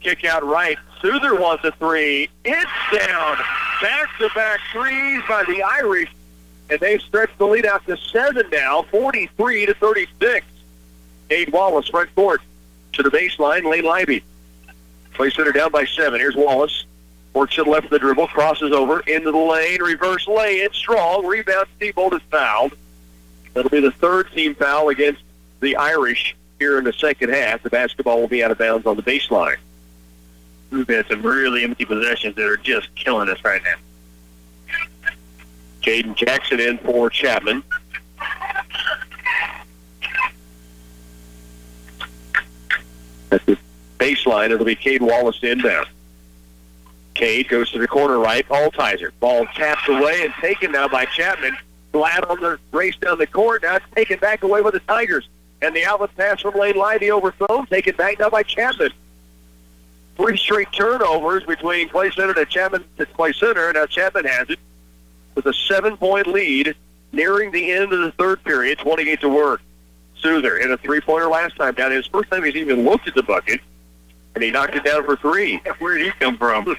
Kick out right. Souther wants a 3. It's down. Back-to-back threes by the Irish. And they've stretched the lead out to 7 now, 43-36. Cade Wallace, front court. To the baseline, Lane Libby. Place center down by 7. Here's Wallace. Works it left of the dribble, crosses over, into the lane, reverse lay-in, strong. Rebound, Seabold is fouled. That'll be the third team foul against the Irish here in the second half. The basketball will be out of bounds on the baseline. We've had some really empty possessions that are just killing us right now. Jaden Jackson in for Chapman. At the baseline, it'll be Cade Wallace inbound. Cade goes to the corner right. Altizer. Ball tapped away and taken now by Chapman. Blatt on the race down the court. Now it's taken back away by the Tigers. And the outlet pass from Lane Lively overthrown. Taken back now by Chapman. 3 straight turnovers between Clay Center to Chapman to Clay Center. Now Chapman has it with a 7-point lead nearing the end of the third period. 28 to work. Souther hit a three-pointer last time down. His first time he's even looked at the bucket. And he knocked it down for 3. Where did he come from?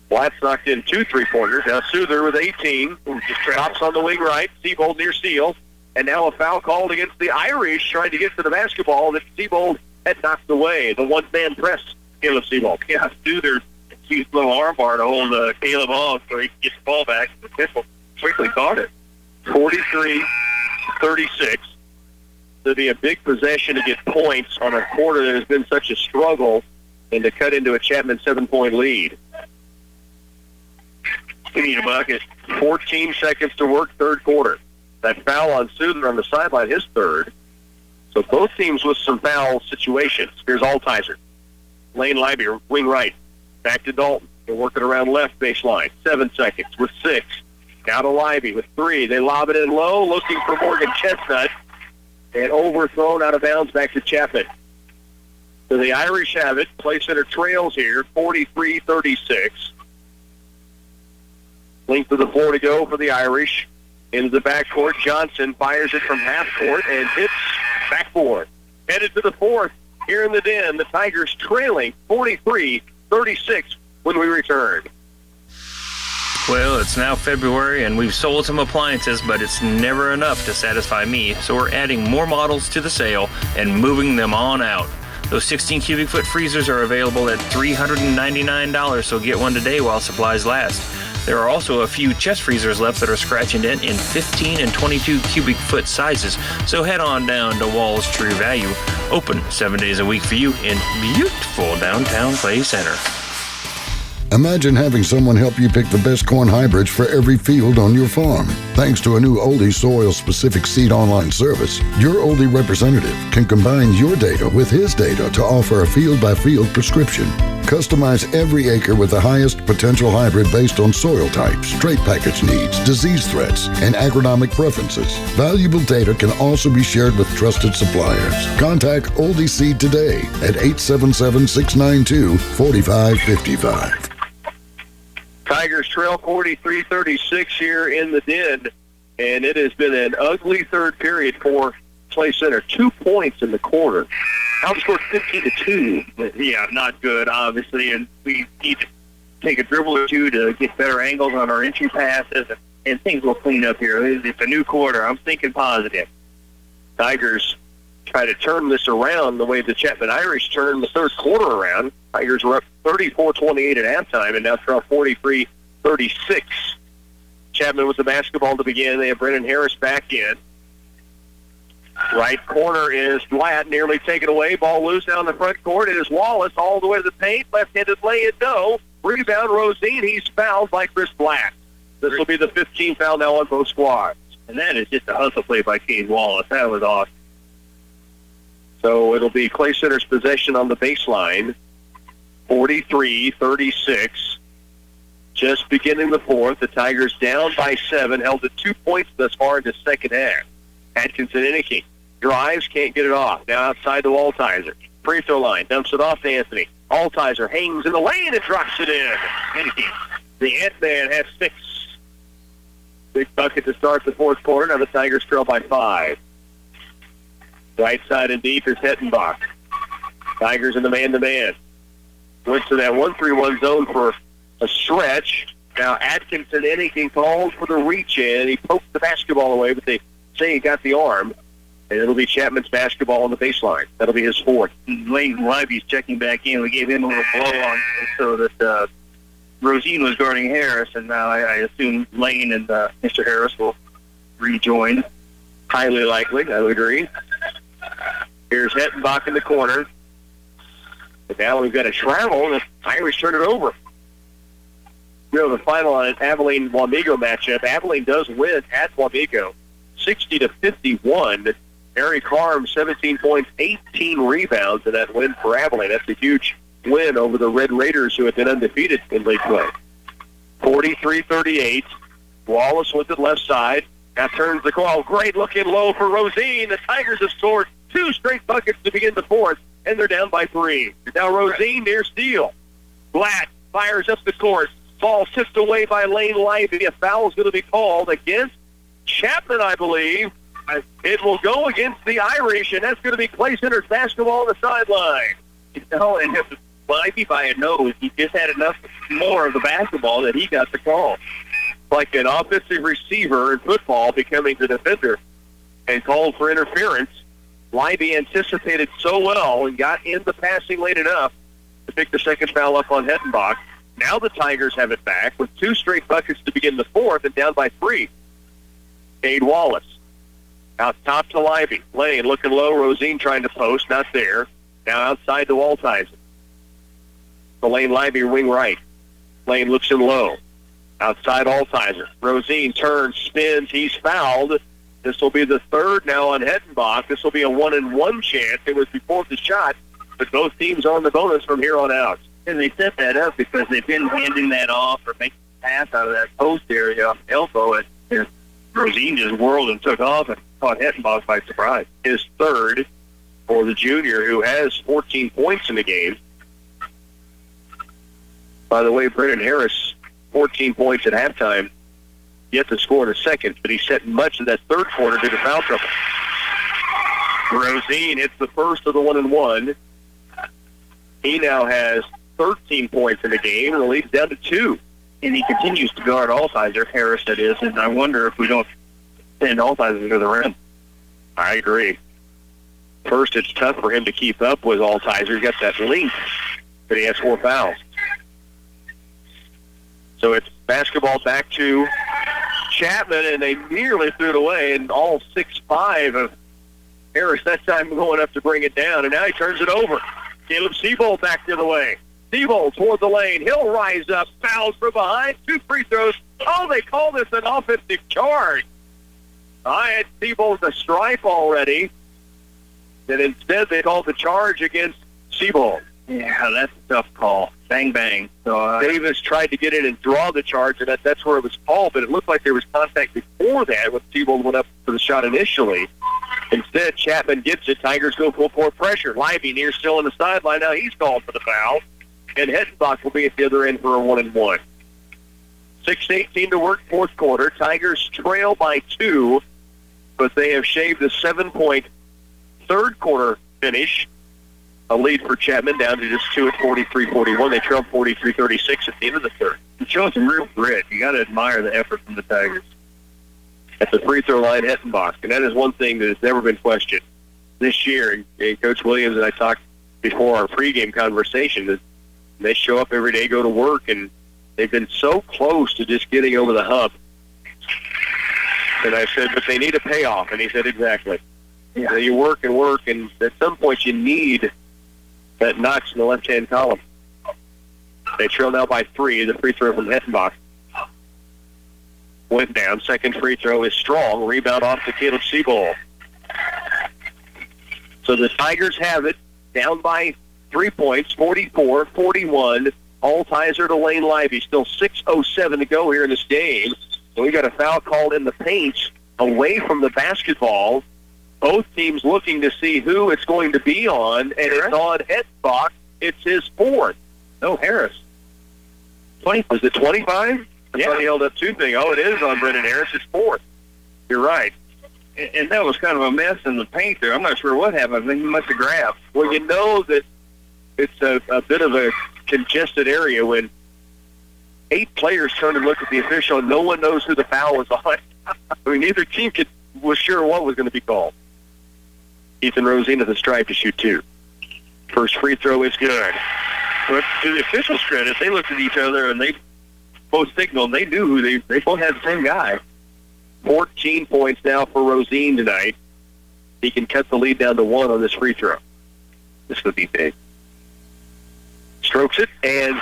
Blatt's knocked in 2 three-pointers. Now Souther with 18. Just drops on the wing right. Seabold near steal. And now a foul called against the Irish trying to get to the basketball that Seabold That knocked away. The one-man press, Caleb Seabold. Yeah, Souther's cute little arm bar to hold Caleb off so he can get the ball back. The Pitbull quickly caught it. 43-36. To be a big possession to get points on a quarter that has been such a struggle and to cut into a Chapman 7-point lead. We need a bucket. 14 seconds to work, third quarter. That foul on Souther on the sideline, his third. So both teams with some foul situations. Here's Altizer. Lane Libby, wing right. Back to Dalton. They're working around left baseline. 7 seconds with 6. Now to Libby with 3. They lob it in low, looking for Morgan Chestnut. And overthrown out of bounds back to Chapman. So the Irish have it. Play center trails here, 43-36. Length of the floor to go for the Irish. Into the backcourt, Johnson fires it from half court and hits backboard. Headed to the fourth here in the Den. The Tigers trailing 43-36 when we return. Well, it's now February, and we've sold some appliances, but it's never enough to satisfy me, so we're adding more models to the sale and moving them on out. Those 16 cubic foot freezers are available at $399, so get one today while supplies last. There are also a few chest freezers left that are scratch and dent in 15 and 22 cubic foot sizes, so head on down to Wall's True Value, open 7 days a week for you in beautiful downtown Clay Center. Imagine having someone help you pick the best corn hybrids for every field on your farm. Thanks to a new Oldie soil-specific seed online service, your Oldie representative can combine your data with his data to offer a field-by-field prescription. Customize every acre with the highest potential hybrid based on soil types, trait package needs, disease threats, and agronomic preferences. Valuable data can also be shared with trusted suppliers. Contact Oldie Seed today at 877-692-4555. Tigers trail 43-36 here in the Den, and it has been an ugly third period for Clay Center. 2 points in the quarter. Outscored 15-2. Yeah, not good, obviously, and we need to take a dribble or two to get better angles on our entry passes, and things will clean up here. It's a new quarter. I'm thinking positive. Tigers try to turn this around the way the Chapman Irish turned the third quarter around. Tigers were up 34-28 at halftime and now trail 43-36. Chapman with the basketball to begin. They have Brennan Harris back in. Right corner is Blatt, nearly taken away. Ball loose down the front court. It is Wallace all the way to the paint. Left-handed lay it, no. Rebound, Rosine. He's fouled by Chris Blatt. This will be the 15th foul now on both squads. And that is just a hustle play by Cade Wallace. That was awesome. So it'll be Clay Center's possession on the baseline. 43-36. Just beginning the fourth. The Tigers down by 7, held to 2 points thus far in the second half. Atkinson Innicky drives, can't get it off. Now outside to Altizer. Free throw line, dumps it off to Anthony. Altizer hangs in the lane and drops it in. Innicky, the Ant-Man, has 6. Big bucket to start the fourth quarter. Now the Tigers trail by 5. Right side and deep is Hettenbach. Tigers in the man-to-man. Went to that 1-3-1 zone for a stretch. Now Atkinson Innicky calls for the reach-in. He poked the basketball away, but they say he got the arm. And it'll be Chapman's basketball on the baseline. That'll be his fourth. Lane Libby's checking back in. We gave him a little blow on so that Rosine was guarding Harris, and now I assume Lane and Mr. Harris will rejoin. Highly likely, I would agree. Here's Hettenbach in the corner. But now we've got a travel, and the Irish turn it over. You know, the final on an Abilene-Wamego matchup. Abilene does win at Wamego, 60-51. Eric Harm, 17 points, 18 rebounds in that win for Abilene. That's a huge win over the Red Raiders, who have been undefeated in league play. 43-38. Wallace with it left side. Now turns the call. Great looking low for Rosine. The Tigers have scored 2 straight buckets to begin the fourth, and they're down by 3. Now Rosine near steal. Blatt fires up the court. Ball tipped away by Lane Libby. A foul is going to be called against Chapman, I believe. It will go against the Irish, and that's going to be Clay Center's basketball on the sideline. You know, and if Libby by a nose, he just had enough more of the basketball that he got the call. Like an offensive receiver in football becoming the defender, and called for interference. Libby anticipated so well and got in the passing lane enough to pick the second foul up on Hettenbach. Now the Tigers have it back with 2 straight buckets to begin the fourth and down by 3. Cade Wallace out top to Libby. Lane looking low. Rosine trying to post. Not there. Now outside to Waltizer. The Lane Libby wing right. Lane looks in low. Outside Altizer. Rosine turns, spins. He's fouled. This will be the third now on Hettenbach. This will be a 1-and-1 chance. It was before the shot, but both teams are on the bonus from here on out. And they set that up because they've been handing that off or making a pass out of that post area off the elbow. And Rosine just whirled and took off and caught Hettenbach by surprise. His third for the junior, who has 14 points in the game. By the way, Brennan Harris, 14 points at halftime, yet to score in the second, but he set much of that third quarter due to foul trouble. Rosine hits the first of the 1-and-1. He now has 13 points in the game, and the lead's down to 2. And he continues to guard Altizer, Harris that is, and I wonder if we don't send Altizer to the rim. I agree. First, it's tough for him to keep up with Altizer. He's got that length, but he has 4 fouls. So it's basketball back to Chapman, and they nearly threw it away, and all 6'5" of Harris that time going up to bring it down, and now he turns it over. Caleb Seabold back the other way. Seabold toward the lane. He'll rise up, fouls from behind, 2 free throws. Oh, they call this an offensive charge. I had Seabold a stripe already, and instead they called the charge against Seabold. Yeah, that's a tough call. Bang, bang. So Davis tried to get in and draw the charge, and that's where it was called, but it looked like there was contact before that when Seabold went up for the shot initially. Instead, Chapman gets it. Tigers go full court pressure. Libby near still on the sideline. Now he's called for the foul, and Hettenbach will be at the other end for a 1-and-1. 6:18 to work, fourth quarter. Tigers trail by 2, but they have shaved a 7-point third quarter finish. A lead for Chapman down to just 2 at 43-41. They trailed 43-36 at the end of the third. It's showing some real grit. You got to admire the effort from the Tigers. At the free throw line, Hettenbach, and that is one thing that has never been questioned this year. And Coach Williams and I talked before our pregame conversation that they show up every day, go to work, and they've been so close to just getting over the hump. And I said, but they need a payoff, and he said, exactly. Yeah. So you work and work, and at some point you need that notch in the left-hand column. They trail now by 3. The free throw from Hettenbach went down. Second free throw is strong. Rebound off to Caleb Seabold. So the Tigers have it down by 3 points, 44-41. Altizer to Lane Libby. Still 6:07 to go here in this game. So we got a foul called in the paint away from the basketball. Both teams looking to see who it's going to be on, and it's on Hettenbach. It's his 4th. No, Harris. 20. Was it 25? I thought he held up 2 things. Oh, it is on Brendan Harris. It's 4th. You're right. And that was kind of a mess in the paint there. I'm not sure what happened. I think he must have grabbed. Well, you know that it's a bit of a congested area when 8 players turn and look at the official and no one knows who the foul was on. I mean, neither team was sure what was going to be called. Ethan Rosine at the stripe to shoot 2. First free throw is good. But to the officials' credit, they looked at each other and they both signaled. They knew who they both had the same guy. 14 points now for Rosine tonight. He can cut the lead down to 1 on this free throw. This would be big. Strokes it and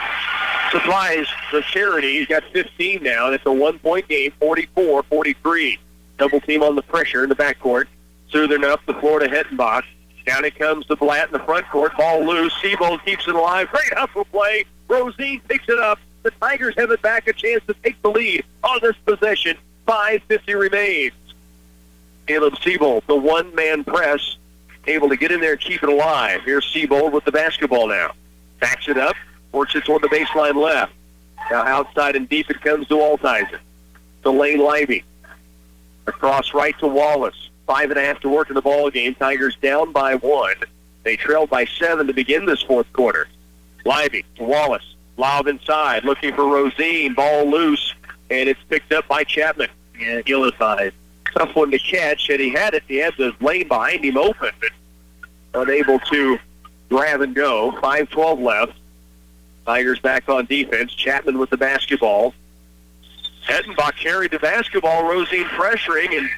supplies the charity. He's got 15 now, and it's a 1-point game, 44-43. Double team on the pressure in the backcourt. Southern up the floor to Hettenbach. Down it comes to Blatt in the front court. Ball loose. Seabold keeps it alive. Great hustle play. Rosine picks it up. The Tigers have it back, a chance to take the lead on this possession. 5:50 remains. Caleb Seabold, the one-man press, able to get in there and keep it alive. Here's Seabold with the basketball now. Backs it up. Works it toward the baseline left. Now outside and deep it comes to Altizer. To Lane Libby. Across right to Wallace. 5.5 to work in the ball game. Tigers down by 1. They trailed by 7 to begin this fourth quarter. Libby to Wallace. Lob inside. Looking for Rosine. Ball loose. And it's picked up by Chapman. Yeah, ill-advised. tough one to catch, and he had the lane behind him open, but unable to grab and go. 5:12 left. Tigers back on defense. Chapman with the basketball. Hettenbach carried the basketball. Rosine pressuring, and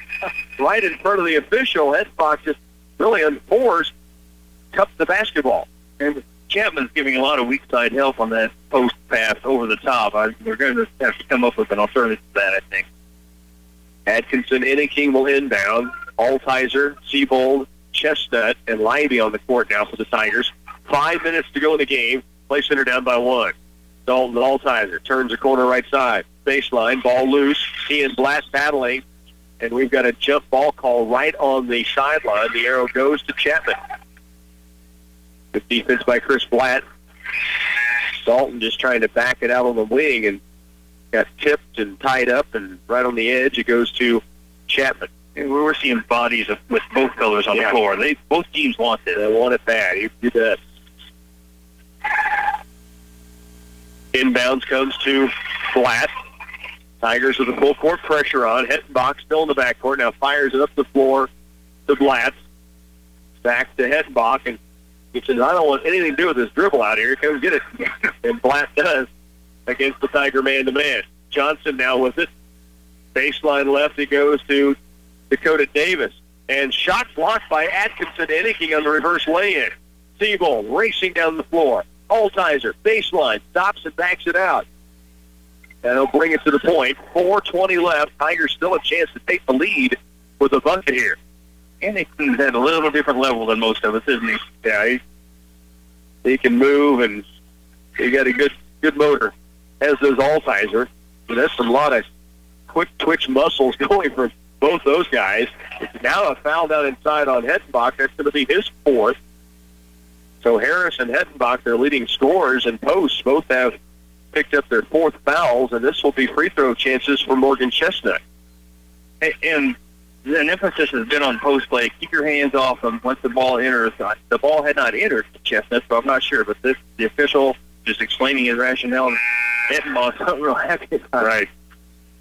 right in front of the official, Hettenbach just really unforced, cupped the basketball. And Chapman's giving a lot of weak side help on that post pass over the top. We're going to have to come up with an alternative to that, I think. Atkinson, Inniking will inbound. Altizer, Seabold, Chestnut, and Libby on the court now for the Tigers. 5 minutes to go in the game. Play Center down by 1. Dalton Altizer turns the corner right side. Baseline, ball loose. He and Blatt battling. And we've got a jump ball call right on the sideline. The arrow goes to Chapman. Good defense by Chris Blatt. Dalton just trying to back it out on the wing and got tipped and tied up, and right on the edge it goes to Chapman. And we were seeing bodies with both colors on the floor. Both teams want it. They want it bad. You do that. Inbounds comes to Blatt. Tigers with a full court pressure on. Hettenbach still in the backcourt. Now fires it up the floor to Blatt. Back to Hettenbach, and he says, I don't want anything to do with this dribble out here. Come get it. And Blatt does against the Tiger man-to-man. Johnson now with it. Baseline left, it goes to Dakota Davis. And shot blocked by Atkinson, Inniking on the reverse lay-in. Seabold racing down the floor. Altizer, baseline, stops and backs it out. And he'll bring it to the point. 4:20 left. Tigers still a chance to take the lead with a bucket here. Innicking's at a little different level than most of us, isn't he? Yeah, he can move, and he got a good motor, as does Altizer. And that's a lot of quick twitch muscles going for both those guys. It's now a foul down inside on Hettenbach. That's going to be his 4th. So Harris and Hettenbach, their leading scorers and posts, both have picked up their 4th fouls, and this will be free throw chances for Morgan Chestnut. And an emphasis has been on post play. Keep your hands off them once the ball enters. The ball had not entered Chestnut, so I'm not sure. But the official just explaining his rationale. Hettenbach's not real happy about it. Right.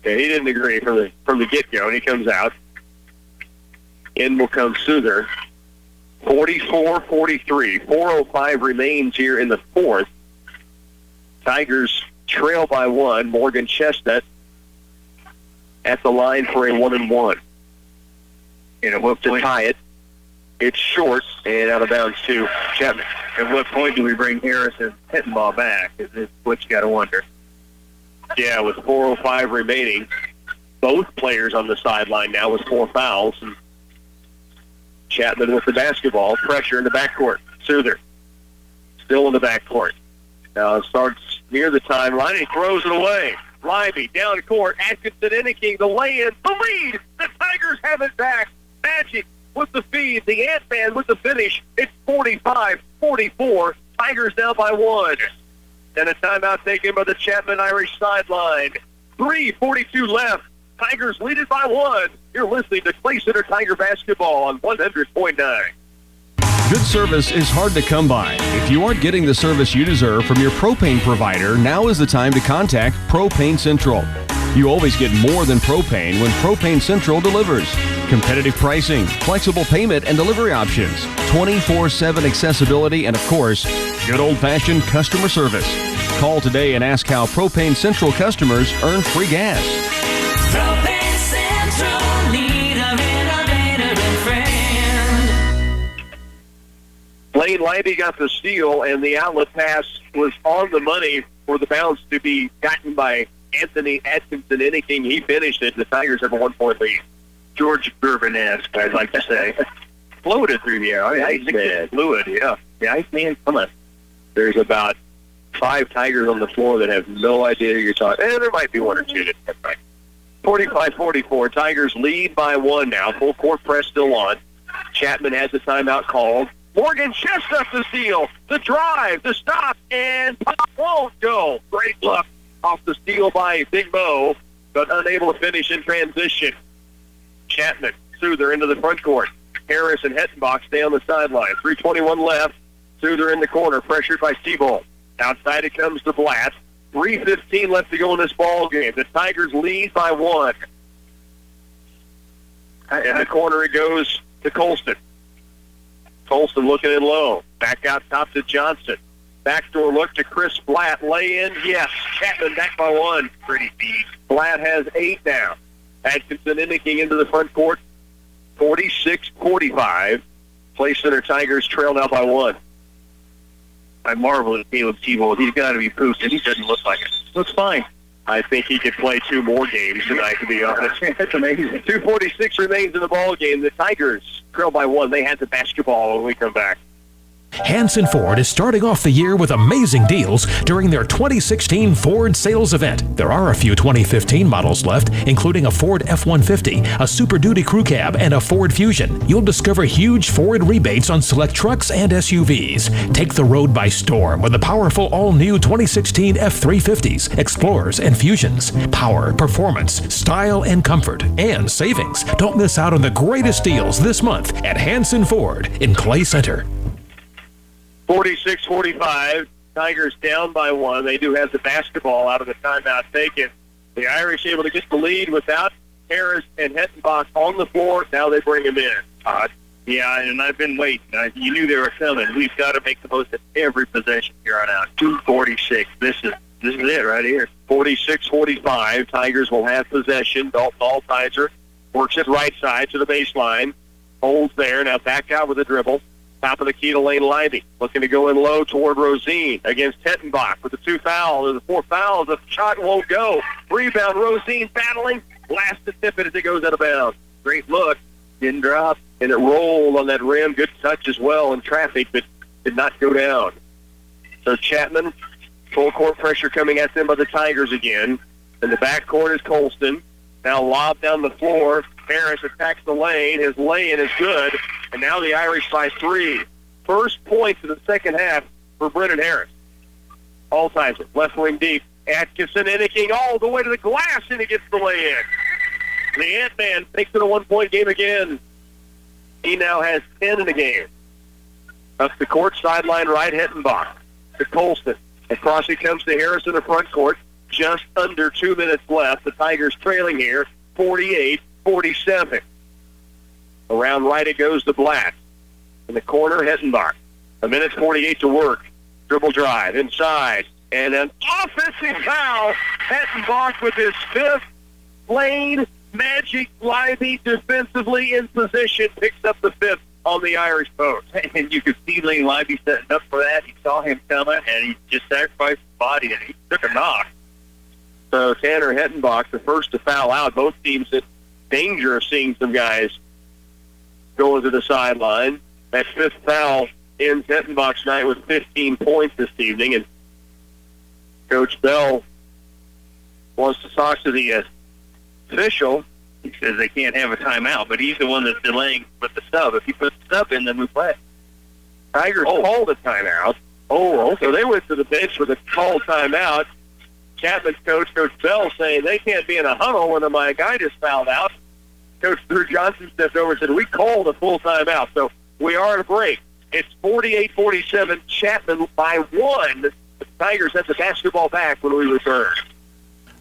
Yeah, he didn't agree from the get-go, and he comes out. In will come Souther. 44-43. 4:05 remains here in the 4th. Tigers trail by 1. Morgan Chestnut at the line for a 1-and-1. And to tie it, it's short and out of bounds to Chapman. At what point do we bring Harris and Hettenbach back? Is what you got to wonder. Yeah, with 4:05 remaining, both players on the sideline now with 4 fouls. And Chapman with the basketball, pressure in the backcourt. Souther still in the backcourt. Now it starts near the timeline. He throws it away. Libby down court. Atkinson, Inniking, the lay-in, the lead. The Tigers have it back. Magic with the feed. The Ant-Man with the finish. It's 45-44. Tigers down by 1. And a timeout taken by the Chapman Irish sideline. 3:42 left. Tigers lead it by 1. You're listening to Clay Center Tiger Basketball on 100.9. Good service is hard to come by. If you aren't getting the service you deserve from your propane provider, now is the time to contact Propane Central. You always get more than propane when Propane Central delivers. Competitive pricing, flexible payment and delivery options, 24/7 accessibility, and of course, good old-fashioned customer service. Call today and ask how Propane Central customers earn free gas. Propane Central, leader, innovator, and friend. Lane Libby got the steal, and the outlet pass was on the money for the bounce to be gotten by Anthony Atkinson Inniking. He finished it. The Tigers have a 1-point lead. George Gervin-esque, I'd like to say. Floated through the air. I think it's fluid, yeah. The Iceman, come on. There's about 5 Tigers on the floor that have no idea who you're talking. There might be 1 or 2 that have right. 45-44. Tigers lead by 1 now. Full court press still on. Chapman has the timeout called. Morgan Chestnut the steal. The drive. The stop. And pop won't go. Great luck off the steal by Big Mo, but unable to finish in transition. Chapman, Souther into the front court. Harris and Hettenbach stay on the sideline. 3:21 left. Souther in the corner, pressured by Seabold. Outside it comes to Blatt. 3:15 left to go in this ball game. The Tigers lead by 1. In the corner it goes to Colston. Colston looking in low. Back out top to Johnson. Backdoor look to Chris Blatt. Lay in, yes. Chapman back by 1. Pretty deep. Blatt has 8 now. Atkinson inking into the front court. 46-45. Play Center Tigers trail now by 1. I marvel at Caleb Tebow. He's got to be pooped, and he doesn't look like it. Looks fine. I think he could play 2 more games tonight, to be honest. That's amazing. 2:46 remains in the ball game. The Tigers trail by 1. They had the basketball when we come back. Hanson Ford is starting off the year with amazing deals during their 2016 Ford sales event. There are a few 2015 models left, including a Ford F-150, a Super Duty Crew Cab, and a Ford Fusion. You'll discover huge Ford rebates on select trucks and SUVs. Take the road by storm with the powerful all-new 2016 F-350s, Explorers, and Fusions. Power, performance, style, and comfort, and savings. Don't miss out on the greatest deals this month at Hanson Ford in Clay Center. 46-45, Tigers down by 1. They do have the basketball out of the timeout taken. The Irish able to get the lead without Harris and Hettenbach on the floor. Now they bring him in. Yeah, and I've been waiting. You knew they were coming. We've got to make the most of every possession here on out. 2:46. This is it right here. 46-45. Tigers will have possession. Dalton Altizer works it right side to the baseline. Holds there. Now back out with a dribble. Top of the key to Lane Lively. Looking to go in low toward Rosine against Hettenbach with the 2 fouls. There's the 4 fouls. The shot won't go. Rebound. Rosine battling. Last to tip it as it goes out of bounds. Great look. Didn't drop. And it rolled on that rim. Good touch as well in traffic, but did not go down. So Chapman, full court pressure coming at them by the Tigers again. In the backcourt is Colston. Now lob down the floor. Harris attacks the lane. His lay-in is good. And now the Irish by 3. First points of the second half for Brennan Harris. Altizer, left wing deep. Atkinson inking all the way to the glass, and he gets the lay-in. The Ant-Man makes it a 1-point game again. He now has 10 in the game. Up the court, sideline right, Hettenbach to Colston. Across he comes to Harris in the front court. Just under 2 minutes left. The Tigers trailing here, 48-47. Around right it goes to Blatt. In the corner, Hettenbach. 1:48 to work. Dribble drive inside. And an offensive foul. Hettenbach with his 5th. Lane Magic Lively defensively in position. Picks up the 5th on the Irish post. And you could see Lane Lively setting up for that. He saw him coming, and he just sacrificed his body, and he took a knock. So Tanner Hettenbach, the first to foul out. Both teams in danger of seeing some guys going to the sideline. That 5th foul ends Hettenbach's night with 15 points this evening. And Coach Bell wants to talk to the official. He says they can't have a timeout, but he's the one that's delaying with the sub. If he puts the sub in, then we play. Tigers called a timeout. So they went to the bench with a called timeout. Chapman's coach, Coach Bell, saying they can't be in a huddle when my guy just fouled out. Coach Drew Johnson stepped over and said, we called a full timeout. So we are at a break. It's 48-47, Chapman by 1. The Tigers have the basketball back when we return.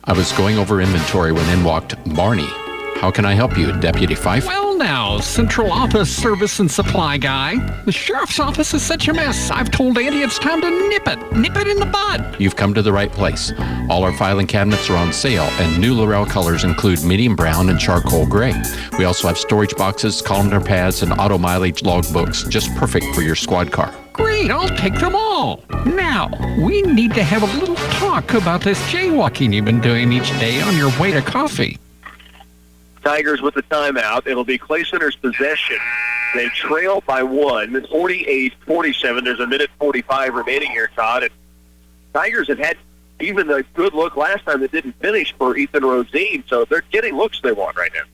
I was going over inventory when in walked Barney. How can I help you, Deputy Fife? Well now, Central Office Service and Supply Guy. The Sheriff's Office is such a mess. I've told Andy it's time to nip it in the bud. You've come to the right place. All our filing cabinets are on sale, and new Laurel colors include medium brown and charcoal gray. We also have storage boxes, columnar pads, and auto mileage logbooks, just perfect for your squad car. Great, I'll take them all. Now, we need to have a little talk about this jaywalking you've been doing each day on your way to coffee. Tigers with the timeout. It'll be Clay Center's possession. They trail by 1, 48-47. There's 1:45 remaining here, Todd. And Tigers have had even a good look last time that didn't finish for Ethan Rosine, so they're getting looks they want right now.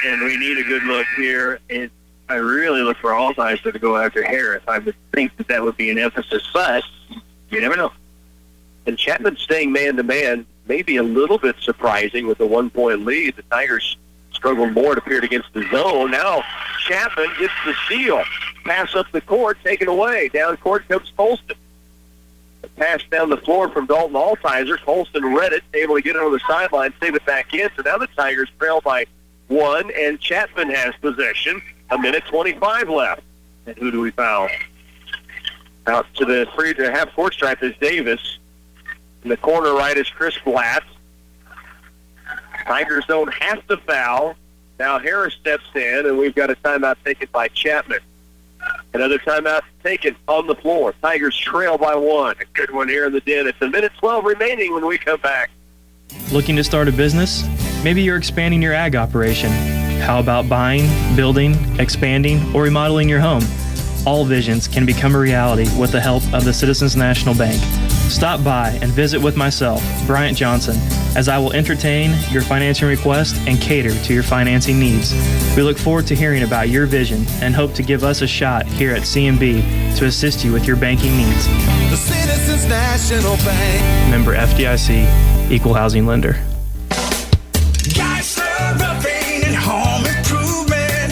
And we need a good look here. And I really look for Altizer to go after Harris. I would think that would be an emphasis, but you never know. And Chapman staying man-to-man may be a little bit surprising with a 1-point lead. The Tigers struggled more, it appeared, against the zone. Now Chapman gets the steal. Pass up the court, taken away. Down court comes Colston. A pass down the floor from Dalton Altizer. Colston read it, able to get it on the sideline, save it back in. So now the Tigers trail by one, and Chapman has possession. 1:25 left. And who do we foul? Out to the half-court stripe is Davis. In the corner right is Chris Blatt. Tigers don't have to foul. Now Harris steps in, and we've got a timeout taken by Chapman. Another timeout taken on the floor. Tigers trail by one. A good one here in the den. It's 1:12 remaining when we come back. Looking to start a business? Maybe you're expanding your ag operation. How about buying, building, expanding, or remodeling your home? All visions can become a reality with the help of the Citizens National Bank. Stop by and visit with myself, Bryant Johnson, as I will entertain your financing request and cater to your financing needs. We look forward to hearing about your vision and hope to give us a shot here at CNB to assist you with your banking needs. The Citizens National Bank. Member FDIC, Equal Housing Lender. Geisler Roofing and Home Improvement.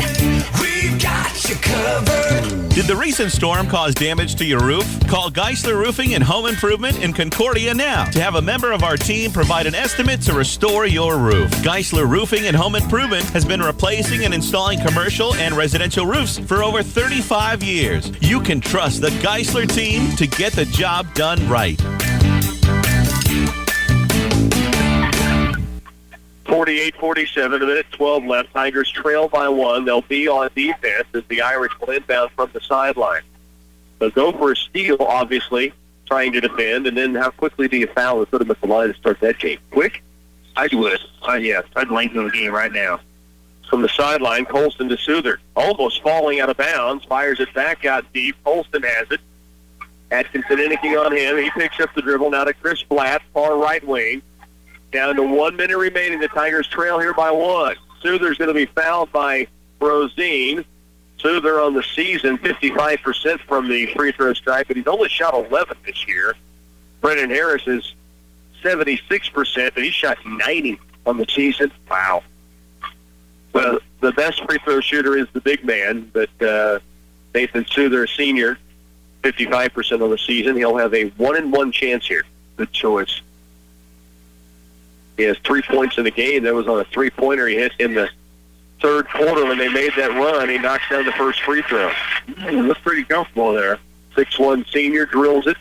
We've got you covered. Did the recent storm cause damage to your roof? Call Geisler Roofing and Home Improvement in Concordia now to have a member of our team provide an estimate to restore your roof. Geisler Roofing and Home Improvement has been replacing and installing commercial and residential roofs for over 35 years. You can trust the Geisler team to get the job done right. 48-47, 1:12 left. Tigers trail by one. They'll be on defense as the Irish will inbound from the sideline. They'll go for a steal, obviously, trying to defend, and then how quickly do you foul and put them at the line to start that game? Quick? I would. Yes, I'd lengthen the game right now. From the sideline, Colston to Souther. Almost falling out of bounds. Fires it back out deep. Colston has it. Atkinson inking on him. He picks up the dribble now to Chris Blatt, far right wing. Down to 1 minute remaining. The Tigers trail here by one. Souther's going to be fouled by Rosine. Souther on the season, 55% from the free throw stripe, but he's only shot 11 this year. Brennan Harris is 76%, but he shot 90 on the season. Wow. Well, the best free throw shooter is the big man, but Nathan Souther, senior, 55% on the season. He'll have a 1-in-1 chance here. Good choice. He has 3 points in the game. That was on a three-pointer he hit in the third quarter when they made that run. He knocks down the first free throw. He looks pretty comfortable there. 6'1" senior drills it.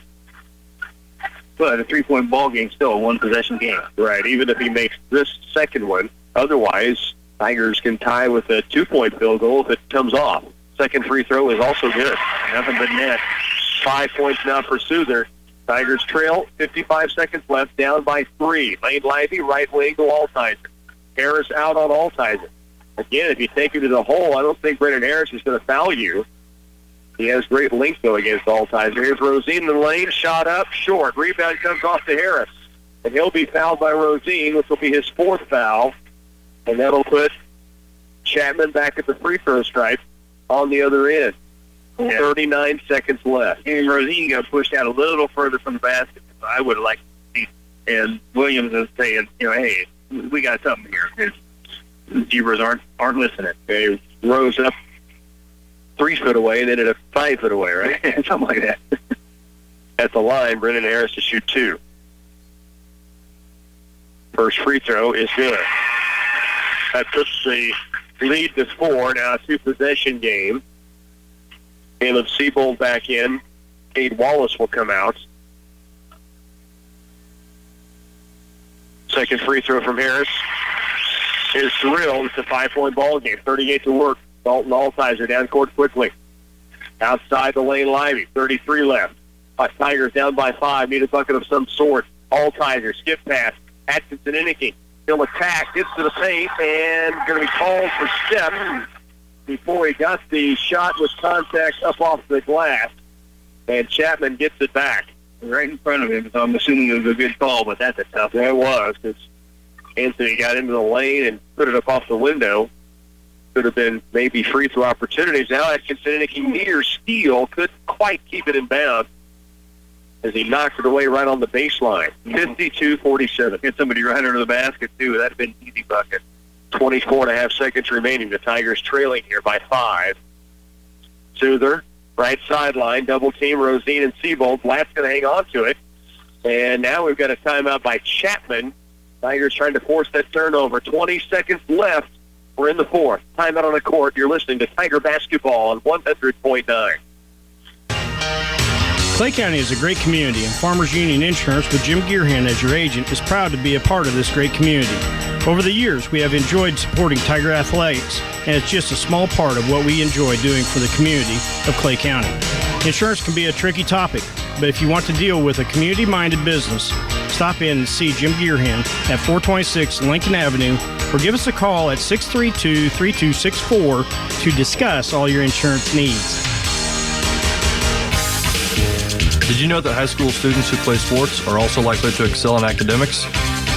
But a three-point ball game still a one-possession game. Right, even if he makes this second one. Otherwise, Tigers can tie with a 2-point field goal if it comes off. Second free throw is also good. Nothing but net. 5 points now for Souther. Tigers trail, 55 seconds left, down by 3. Lane Lively, right wing to Altizer. Harris out on Altizer. Again, if you take him to the hole, I don't think Brennan Harris is going to foul you. He has great length, though, against Altizer. Here's Rosine in the lane, shot up, short. Rebound comes off to Harris. And he'll be fouled by Rosine, which will be his fourth foul. And that'll put Chapman back at the free throw stripe on the other end. Yeah. 39 seconds left. And Rosine got pushed out a little further from the basket. I would have liked to see. And Williams is saying, hey, we got something here. The Zebras aren't listening. They rose up 3 foot away and ended up 5 foot away, right? Something like that. At the line, Brennan Harris to shoot 2. First free throw is good. That puts the lead to 4. Now a 2-possession game. Caleb Siebold back in. Cade Wallace will come out. Second free throw from Harris is drilled. It's a 5-point ball game. 38 to work. Dalton Altizer down court quickly. Outside the lane, Lively. 33 left. Tigers down by 5. Need a bucket of some sort. Altizer, skip pass. Atkinson innicking. He'll attack. Gets to the paint and going to be called for step before he got the shot with contact up off the glass. And Chapman gets it back. Right in front of him, so I'm assuming it was a good call, but that's a tough one. Yeah, it was, because Anthony got into the lane and put it up off the window. Could have been maybe free throw opportunities. Now Atkinson innicking near steal. Couldn't quite keep it in bounds as he knocked it away right on the baseline. 52-47. Get somebody right under the basket, too. That would have been an easy bucket. 24.5 seconds remaining. The Tigers trailing here by 5. Souther, right sideline, double team Rosine and Siebold. Blatt's going to hang on to it. And now we've got a timeout by Chapman. Tigers trying to force that turnover. 20 seconds left We're in the fourth. Timeout on the court. You're listening to Tiger Basketball on 100.9. Clay County is a great community, and Farmers Union Insurance with Jim Gearhan as your agent is proud to be a part of this great community. Over the years, we have enjoyed supporting Tiger athletics, and it's just a small part of what we enjoy doing for the community of Clay County. Insurance can be a tricky topic, but if you want to deal with a community-minded business, stop in and see Jim Gearhan at 426 Lincoln Avenue, or give us a call at 632-3264 to discuss all your insurance needs. Did you know that high school students who play sports are also likely to excel in academics?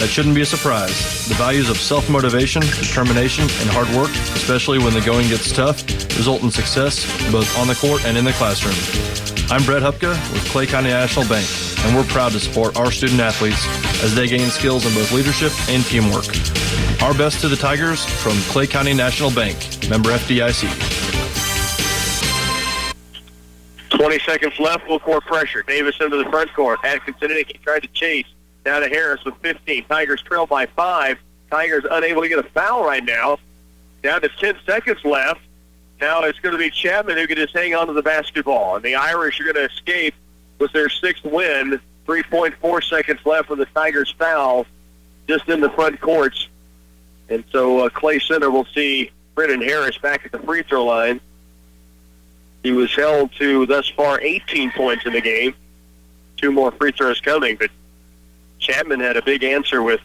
That shouldn't be a surprise. The values of self-motivation, determination, and hard work, especially when the going gets tough, result in success both on the court and in the classroom. I'm Brett Hupka with Clay County National Bank, and we're proud to support our student athletes as they gain skills in both leadership and teamwork. Our best to the Tigers from Clay County National Bank, member FDIC. 20 seconds left, full court pressure. Davis into the front court. Atkinson tried to chase. Down to Harris with 15. Tigers trail by 5. Tigers unable to get a foul right now. Down to 10 seconds left. Now it's going to be Chapman who can just hang on to the basketball. And the Irish are going to escape with their 6th win. 3.4 seconds left for the Tigers foul just in the front courts. And so Clay Center will see Brendan Harris back at the free throw line. He was held to, thus far, 18 points in the game. 2 more free throws coming, but Chapman had a big answer with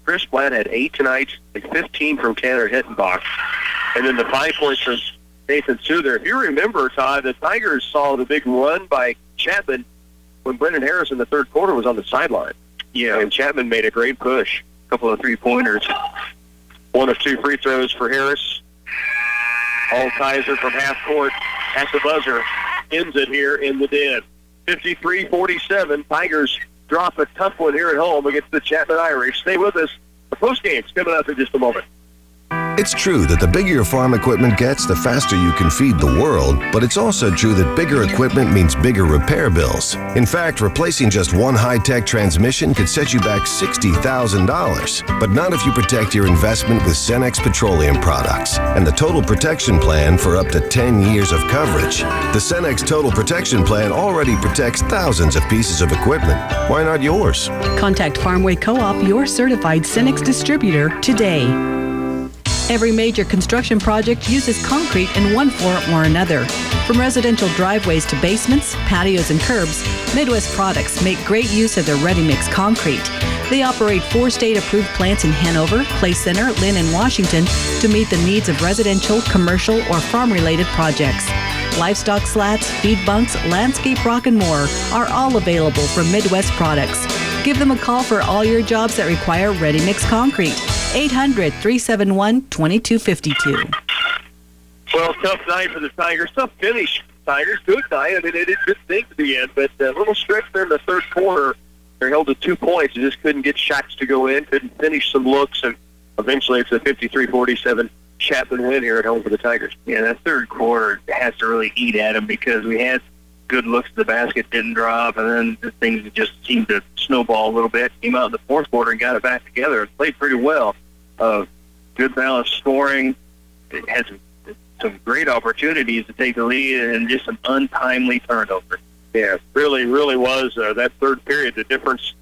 Chris Blatt had 8 tonight and 15 from Tanner Hittenbach. And then the 5 points from Nathan Souther. If you remember, Todd, the Tigers saw the big run by Chapman when Brendan Harris in the third quarter was on the sideline. Yeah. And Chapman made a great push. A couple of 3-pointers. 1 of 2 free throws for Harris. Altizer from half court at the buzzer ends it here in the Den. 53-47. Tigers drop a tough one here at home against the Chapman Irish. Stay with us. The postgame's coming up in just a moment. It's true that the bigger your farm equipment gets, the faster you can feed the world, but it's also true that bigger equipment means bigger repair bills. In fact, replacing just one high-tech transmission could set you back $60,000, but not if you protect your investment with Cenex Petroleum products and the Total Protection Plan for up to 10 years of coverage. The Cenex Total Protection Plan already protects thousands of pieces of equipment. Why not yours? Contact Farmway Co-op, your certified Cenex distributor, today. Every major construction project uses concrete in one form or another. From residential driveways to basements, patios, and curbs, Midwest Products make great use of their ready-mix concrete. They operate 4 state-approved plants in Hanover, Clay Center, Lynn, and Washington to meet the needs of residential, commercial, or farm-related projects. Livestock slats, feed bunks, landscape rock, and more are all available from Midwest Products. Give them a call for all your jobs that require ready-mix concrete. 800-371-2252. Well, tough night for the Tigers. Tough finish. Tigers, good night. I mean, they did good things at the end, but a little stretch there in the third quarter. They're held to 2 points. They just couldn't get shots to go in, couldn't finish some looks, and eventually it's a 53-47 Chapman win here at home for the Tigers. Yeah, that third quarter has to really eat at them because we had good looks. The basket didn't drop, and then the things just seemed to snowball a little bit. Came out in the fourth quarter and got it back together and played pretty well. Good balanced scoring. It had some great opportunities to take the lead and just some untimely turnovers. Yeah, really, really was that third period the difference, in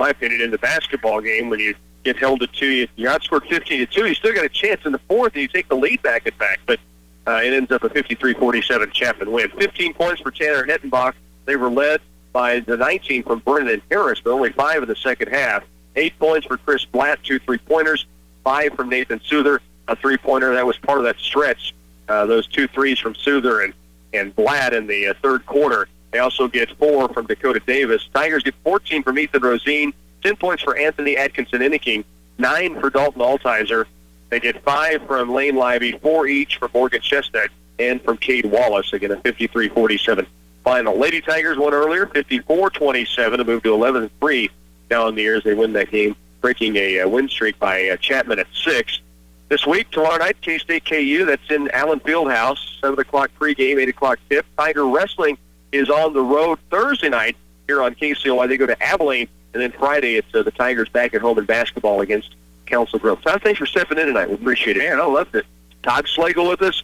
my opinion, in the basketball game. When you get held to 2, you outscored 15-2. You still got a chance in the fourth, and you take the lead back and back. But it ends up a 53-47 Chapman win. 15 points for Tanner Hittenbach. They were led by the 19 from Brendan Harris, but only 5 in the second half. 8 points for Chris Blatt, 2 3-pointers. 5 from Nathan Souther, a 3-pointer. That was part of that stretch. Those 2 threes from Souther and Blatt in the third quarter. They also get 4 from Dakota Davis. Tigers get 14 from Ethan Rosine, 10 points for Anthony Atkinson-Inniking, 9 for Dalton Altizer. They get 5 from Lane Lively, 4 each from Morgan Chestnut, and from Cade Wallace. Again, a 53-47 final. Lady Tigers won earlier, 54-27, to move to 11-3 now in the year as they win that game, breaking a win streak by Chapman at 6. This week, tomorrow night, K-State KU, that's in Allen Fieldhouse, 7 o'clock pregame, 8 o'clock tip. Tiger Wrestling is on the road Thursday night here on KCLY. They go to Abilene, and then Friday it's the Tigers back at home in basketball against Council Grove. Todd, thanks for stepping in tonight. We appreciate it. Man, I loved it. Todd Slagle with us.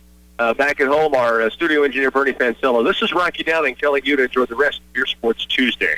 Back at home, our studio engineer, Bernie Fancello. This is Rocky Downing telling you to enjoy the rest of your Sports Tuesday.